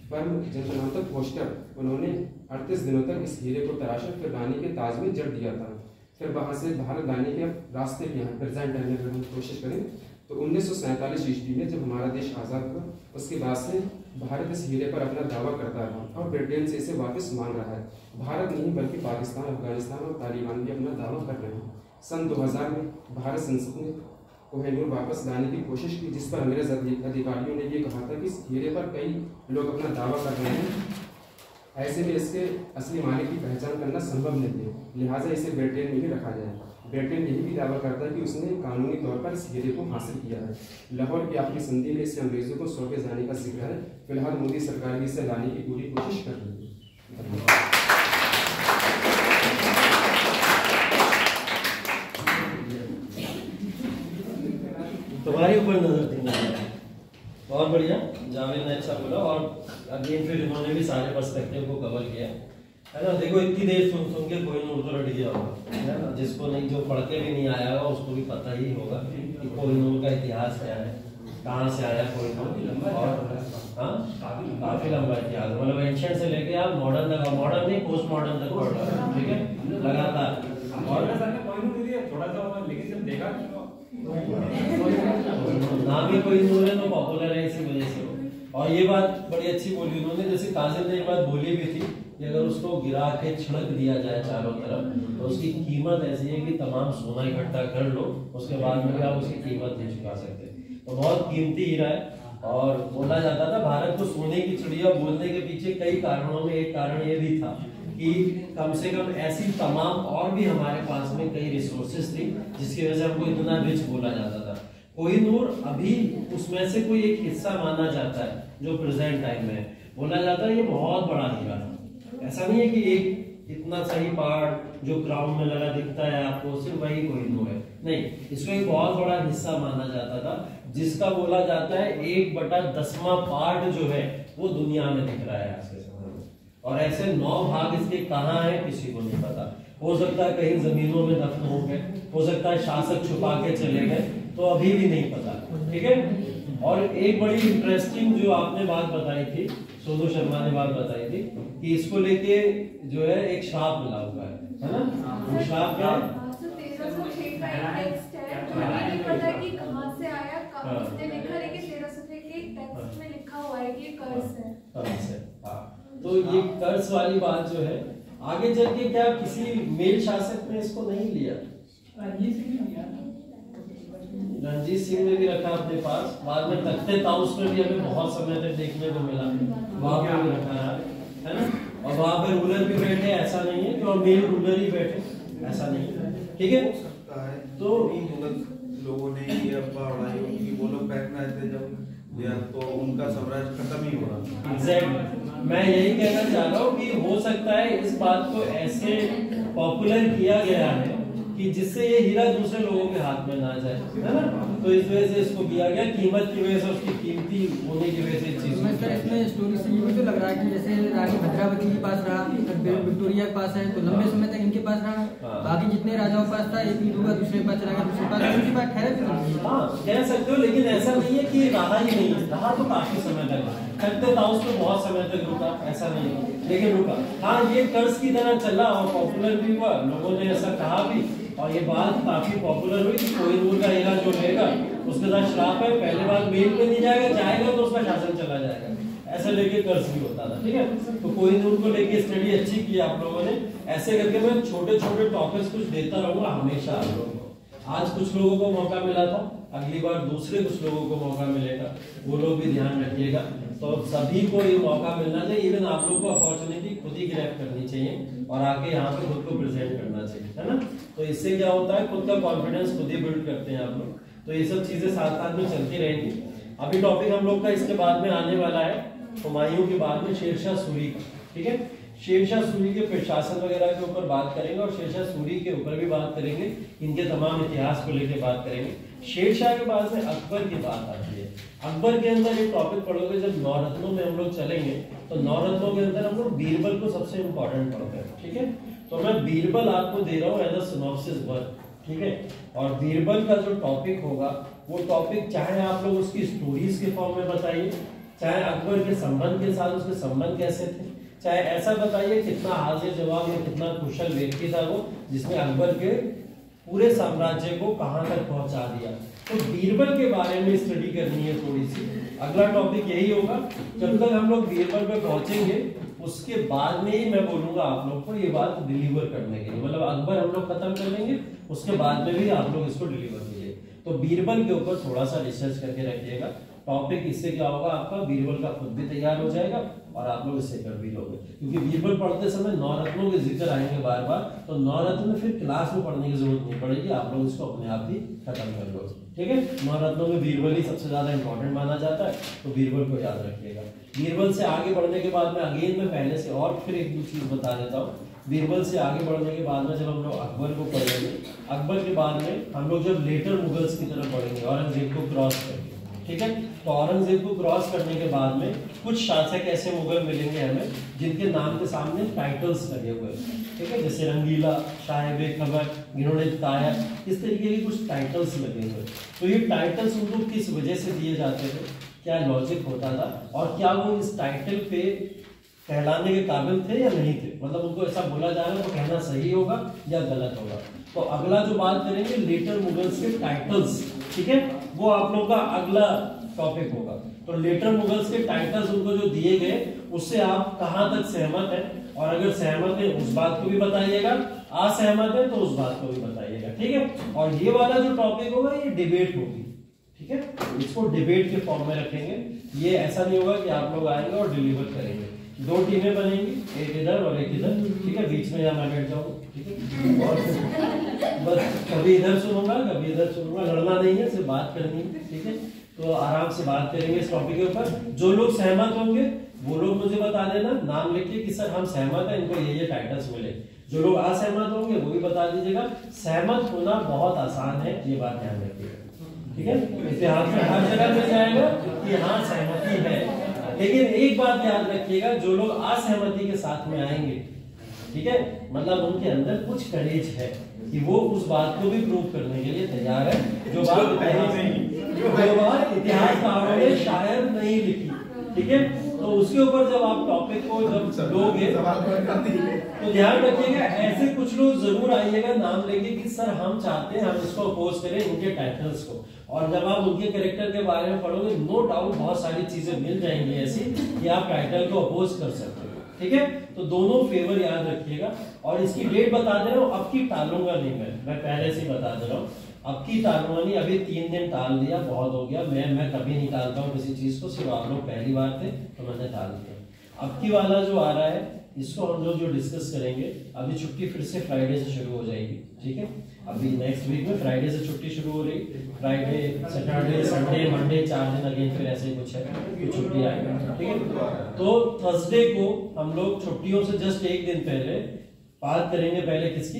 फर्म जिनका नाम था फोस्टर, उन्होंने 38 दिनों तक इस हीरे को तराशा फिर रानी के ताज में जड़ दिया था। फिर वहां से भारत लाने के रास्ते पे यहाँ प्रेजेंट टाइम में अगर हम कोशिश करें तो 1947 ईस्वी में जब हमारा देश आज़ाद हुआ उसके बाद से भारत इस हीरे पर अपना दावा करता रहा और ब्रिटेन से इसे वापस मांग रहा है। भारत नहीं बल्कि पाकिस्तान, अफगानिस्तान और तालिबान भी अपना दावा कर रहे हैं। सन 2000 में भारत संसद ने कोहिनूर वापस लाने की कोशिश की, जिस पर अंग्रेज अधिकारियों ने ये कहा था कि इस हीरे पर कई लोग अपना दावा कर रहे हैं, ऐसे में इसके असली मालिक की पहचान करना संभव नहीं है, लिहाजा इसे ब्रिटेन में ही रखा जाए। ब्रिटेन यही भी दावा करता है कि उसने कानूनी तौर पर इस हीरे को हासिल किया है। लाहौर की आखिरी संधि में इसे अंग्रेजों को सौंपे जाने का जिक्र है। फिलहाल मोदी सरकार भी इसे लाने की पूरी कोशिश कर रही है। तुम्हारे ऊपर नजर देना है। बहुत बढ़िया, जावेद ने अच्छा बोला और अगेन फिर इन्होंने भी सारे पर्सपेक्टिव को कवर किया है ना। देखो इतनी देर सुन के कोहिनूर तो रट गया होगा, है ना। जिसको नहीं, जो पढ़ के भी नहीं आया होगा उसको भी पता ही होगा कि कोहिनूर का इतिहास क्या है, कहाँ से आया कोहिनूर। और हाँ, काफी लंबा इतिहास, मतलब एंशिएंट से लेके आप मॉडर्न तक, मॉडर्न नहीं पोस्ट मॉडर्न तक पढ़ रहा है, ठीक है, लगातार। और थोड़ा सा लेकिन जब देखा नाम ही कोहिनूर है तो पॉपुलर है इसी वजह से। और ये बात बड़ी अच्छी बोली उन्होंने, जैसे काजिम ने ये बात बोली भी थी कि अगर उसको गिरा के छिड़क दिया जाए चारों तरफ तो उसकी कीमत ऐसी है कि तमाम सोना इकट्ठा कर लो, उसके बाद में भी आप उसकी कीमत नहीं चुका सकते। तो बहुत कीमती हीरा है। और बोला जाता था भारत को सोने की चिड़िया बोलने के पीछे कई कारणों में एक कारण ये भी था कि कम से कम ऐसी तमाम और भी हमारे पास में कई रिसोर्सेज थी जिसकी वजह से हमको इतना रिच बोला जाता था। कोहिनूर अभी उसमें से कोई एक हिस्सा माना जाता है जो प्रेजेंट टाइम में बोला जाता है ये बहुत बड़ा हीरा था। ऐसा नहीं है कि एक इतना सही पार्ट जो क्राउन में लगा दिखता है आपको सिर्फ वही कोहिनूर है, नहीं, इसको एक बहुत बड़ा हिस्सा माना जाता था जिसका बोला जाता है 1/10वां पार्ट जो है वो दुनिया में दिख रहा है आज के समय में। और ऐसे 9 भाग इसके कहाँ है किसी को नहीं पता। हो सकता है कहीं जमीनों में दफन हो गए, हो सकता है शासक छुपा के चले गए, तो अभी भी नहीं पता, ठीक है। और एक बड़ी इंटरेस्टिंग जो आपने बात बताई थी, सोनू शर्मा ने बात बताई थी कि इसको लेके जो है एक श्राप मिला हुआ है ना। वो श्राप क्या है? 1306 का एक टेक्स्ट है, मुझे नहीं पता कि कहां से आया, कब उसने लिखा, लेकिन 1306 के एक टेक्स्ट में लिखा हुआ है कि कर्ज है। कर्ज है, हाँ। तो ये कर्ज वाली बात जो है आगे चल के क्या किसी मेल शासक ने इसको नहीं लिया? रणजीत सिंह ने भी रखा अपने पास, बाद में तख्ते ताउस में भी हमें बहुत समय तक देखने को मिला, वहां पे भी रखा है ना। और वहां पे रूलर भी बैठे, ऐसा नहीं है कि और मेल रूलर ही बैठे, ऐसा नहीं है, ठीक है। तो लोगों ने ये अफवाह उड़ाई कि वो लोग फेंकना थे जब तो उनका साम्राज्य खत्म ही हो रहा। एग्जैक्टली, मैं यही कहना चाह रहा हूँ कि हो सकता है इस बात को ऐसे पॉपुलर किया गया है कि जिससे ये हीरा दूसरे लोगों के हाथ में ना जाए, है ना। तो इस वजह से इसको किया गया, कीमत की वजह से, उसकी कीमती होने की वजह से चीज। इसमें स्टोरी से ये भी तो लग रहा है कि जैसे रानी भद्रा इंदिरावती के पास रहा, विक्टोरिया के पास है, तो लंबे समय तक इनके पास रहा। बाकी जितने राजाओं के पास था, एक पीढ़ी हुआ दूसरे के पास चला गया, दूसरे के पास, उनके पास ठहरे भी नहीं। हाँ कह सकते हो, लेकिन ऐसा नहीं है कि रहा ही नहीं, रहा तो काफी समय तक, खत्ते ताउस तो बहुत समय तक रुका, ऐसा नहीं है, लेकिन रुका। हाँ ये कर्ज की तरह चला और पॉपुलर भी हुआ, लोगों ने ऐसा कहा भी, और ये बात काफी पॉपुलर हुई कि कोहिनूर का हीरा जो लेगा उसके साथ श्राप है, पहले बार मेल में नहीं जाएगा तो उसका शासन चला जाएगा, ऐसा लेके कर्ज भी होता था। ठीक है, तो कोहिनूर को लेके स्टडी अच्छी की आप लोगों ने। ऐसे करके मैं छोटे छोटे टॉपिक्स कुछ देता रहूंगा हमेशा आप लोगों को। आज कुछ लोगों को मौका मिला था, अगली बार दूसरे कुछ लोगों को मौका मिलेगा, वो लोग भी ध्यान रखिएगा। तो सभी को ये मौका मिलना चाहिए, इवन आप लोग को अपॉर्चुनिटी खुद ही ग्रैब करनी चाहिए और आके यहाँ पे खुद को प्रेजेंट करना चाहिए, है ना। तो इससे क्या होता है, खुद का कॉन्फिडेंस खुद ही बिल्ड करते हैं आप लोग। तो ये सब चीजें साथ साथ में चलती रहेंगी। अभी टॉपिक हम लोग का इसके बाद में आने वाला है हुमायूं के बाद में शेरशाह सूरी का। ठीक है, शेरशाह सूरी के प्रशासन वगैरह के ऊपर बात करेंगे और शेरशाह सूरी के ऊपर भी बात करेंगे, इनके तमाम इतिहास को लेकर बात करेंगे। शेरशाह के बाद में अकबर की बात आती है। अकबर के अंदर एक टॉपिक पढ़ोगे, जब नौरत्नों में हम लोग चलेंगे तो नौरत्नों के अंदर हम लोग बीरबल को सबसे इंपॉर्टेंट पढ़ते हैं। ठीक है, तो मैं बीरबल आपको दे रहा हूँ एज अ सिनॉप्सिस वर्क। ठीक है, और बीरबल का जो टॉपिक होगा वो टॉपिक चाहे आप लोग उसकी स्टोरीज के फॉर्म में बताइए, चाहे अकबर के संबंध के साथ उसके संबंध कैसे थे, चाहे ऐसा बताइए कितना हाजिर जवाब या कितना कुशल व्यक्ति था वो, जिसने अकबर के पूरे साम्राज्य को कहां तक पहुंचा दिया। तो बीरबल के बारे में स्टडी करनी है थोड़ी सी। अगला टॉपिक यही होगा। जब तक हम लोग बीरबल पे पहुंचेंगे उसके बाद में ही मैं बोलूंगा आप लोग को ये बात डिलीवर करने के लिए, मतलब अकबर हम लोग खत्म कर लेंगे, उसके बाद में भी आप लोग इसको डिलीवर कीजिए। तो बीरबल के ऊपर थोड़ा सा रिसर्च करके रखिएगा टॉपिक। इससे क्या होगा, आपका बीरबल का खुद भी तैयार हो जाएगा और आप लोग इससे कर भी लोगे, क्योंकि बीरबल पढ़ते समय नौरत्नों के जिक्र आएंगे बार बार, तो नौरत्न फिर क्लास में पढ़ने की जरूरत नहीं पड़ेगी, आप लोग इसको अपने आप ही खत्म कर लो। ठीक है, नौरत्नों में बीरबल ही सबसे ज्यादा इंपॉर्टेंट माना जाता है, तो बीरबल को याद रखिएगा। बीरबल से आगे बढ़ने के बाद में अगेन मैं पहले से और फिर एक दो चीज बता देता हूँ। बीरबल से आगे बढ़ने के बाद में जब हम लोग अकबर को पढ़ेंगे, अकबर के बाद में हम लोग जब लेटर मुगल्स की तरफ बढ़ेंगे, औरंगजेब को क्रॉस करके। ठीक है, तो औरंगजेब को क्रॉस करने के बाद में कुछ शासक ऐसे मुगल मिलेंगे हमें जिनके नाम के सामने टाइटल्स लगे हुए हैं। ठीक है, जैसे रंगीला, साहिब-ए-खबर, गिनोड़े-ताया, इस तरीके के कुछ टाइटल्स लगे हुए। तो ये टाइटल्स उनको किस वजह से दिए जाते थे, क्या लॉजिक होता था, और क्या वो इस टाइटल पे कहलाने के काबिल थे या नहीं थे, मतलब उनको ऐसा बोला जा रहा है तो कहना सही होगा या गलत होगा। तो अगला जो बात करेंगे लेटर मुगल्स के टाइटल्स। ठीक है, वो आप लोग का अगला टॉपिक होगा। तो लेटर मुगल्स के टाइटल्स उनको जो दिए गए उससे आप कहां तक सहमत हैं, और अगर सहमत है उस बात को भी बताइएगा, असहमत है तो उस बात को भी बताइएगा। ठीक है, और ये वाला जो टॉपिक होगा ये डिबेट होगी। ठीक है, इसको डिबेट के फॉर्म में रखेंगे। ये ऐसा नहीं होगा कि आप लोग आएंगे और डिलीवर करेंगे। दो टीमें बनेंगी, एक इधर और एक इधर। ठीक है, बीच में या मैं बैठ जाऊंगा। ठीक है, और बस कभी इधर सुनूंगा कभी इधर सुनूंगा, लड़ना नहीं है, सिर्फ बात करनी है। ठीक है, तो आराम से बात करेंगे इस टॉपिक के ऊपर। जो लोग सहमत होंगे वो लोग मुझे बता देना, नाम लिख के कि सर हम सहमत हैं, इनको ये टाइटल्स मिले। जो लोग असहमत होंगे वो भी बता दीजिएगा। सहमत होना बहुत आसान है, ये बात ध्यान रखिएगा। ठीक है, इतिहास में हर जगह मिल जाएगा कि हाँ सहमति है, लेकिन एक बात याद रखिएगा, जो लोग असहमति के साथ में आएंगे, ठीक है, मतलब उनके अंदर कुछ करेज है कि वो उस बात को भी प्रूव करने के लिए तैयार है, जो बात इतिहासकारों ने शायद नहीं लिखी। ठीक है, तो उसके ऊपर जब आप टॉपिक को जब लोगे तो ध्यान रखिएगा, ऐसे कुछ लोग जरूर आइएगा, नाम लेंगे कि सर हम चाहते हैं हम इसको अपोज करें इनके टाइटल्स को। और जब आप उनके कैरेक्टर के बारे में पढ़ोगे, नो डाउट बहुत सारी चीजें मिल जाएंगी ऐसी कि आप टाइटल को अपोज कर सकते हो। ठीक है, तो दोनों फेवर याद रखिएगा। और इसकी डेट बता दे रहा हूँ, अब की टालूंगा नहीं, मैं पहले से बता दे रहा हूँ, अब की टालूंगा नहीं। अभी 3 दिन टाल दिया, बहुत हो गया। मैं कभी नहीं टालता हूँ किसी चीज को, सिर्फ आप लोग पहली बार थे तो मैंने टाल दिया। अब की वाला जो आ रहा है इसको हम लोग जो डिस्कस करेंगे, अभी छुट्टी फिर से फ्राइडे से शुरू हो जाएगी। ठीक है, अभी नेक्स्ट वीक में फ्राइडे से छुट्टी शुरू हो रही, फ्राइडे, सैटरडे, संडे, मंडे, 4 दिन अगेन फिर ऐसे ही कुछ है कि छुट्टी आएगी। ठीक है, तो थर्सडे को हम लोग छुट्टियों से जस्ट 1 दिन पहले बात करेंगे, पहले किसकी,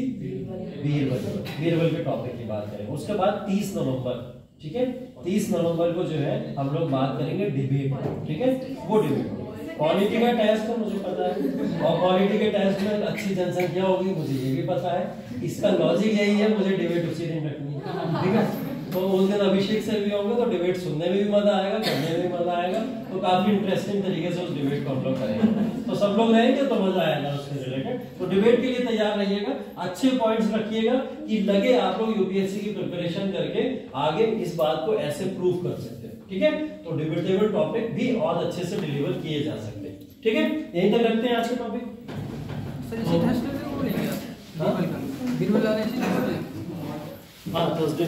बीरबल के टॉपिक की बात करेंगे। उसके बाद 30 नवंबर, ठीक है, 30 नवंबर को जो है हम लोग बात करेंगे डिबेट। ठीक है, वो डिबेट क्वालिटी का टेस्ट तो मुझे पता है, और क्वालिटी के टेस्ट में अच्छी जनसंख्या होगी मुझे ये भी पता है। इसका लॉजिक यही है, मुझे डिबेट उसी दिन रखनी है, ठीक है। तो उस दिन अभिषेक से भी होंगे तो डिबेट सुनने में भी मजा आएगा, करने में भी मजा आएगा, तो काफी इंटरेस्टिंग तरीके से उस डिबेट को हम लोग करेंगे। तो सब लोग रहेंगे तो मजा आएगा उससे रिलेटेड। तो डिबेट के लिए तैयार रहिएगा, अच्छे पॉइंट्स रखिएगा कि लगे आप लोग यूपीएससी की प्रिपरेशन करके आगे इस बात को ऐसे प्रूव कर सकते हैं, ठीक है। तो डिबेटेबल टॉपिक भी और अच्छे से डिलीवर किए जा सकते हैं, ठीक है। यहीं तक रखते हैं आज के टॉपिक। बिरबल वाले हाँ, थर्सडे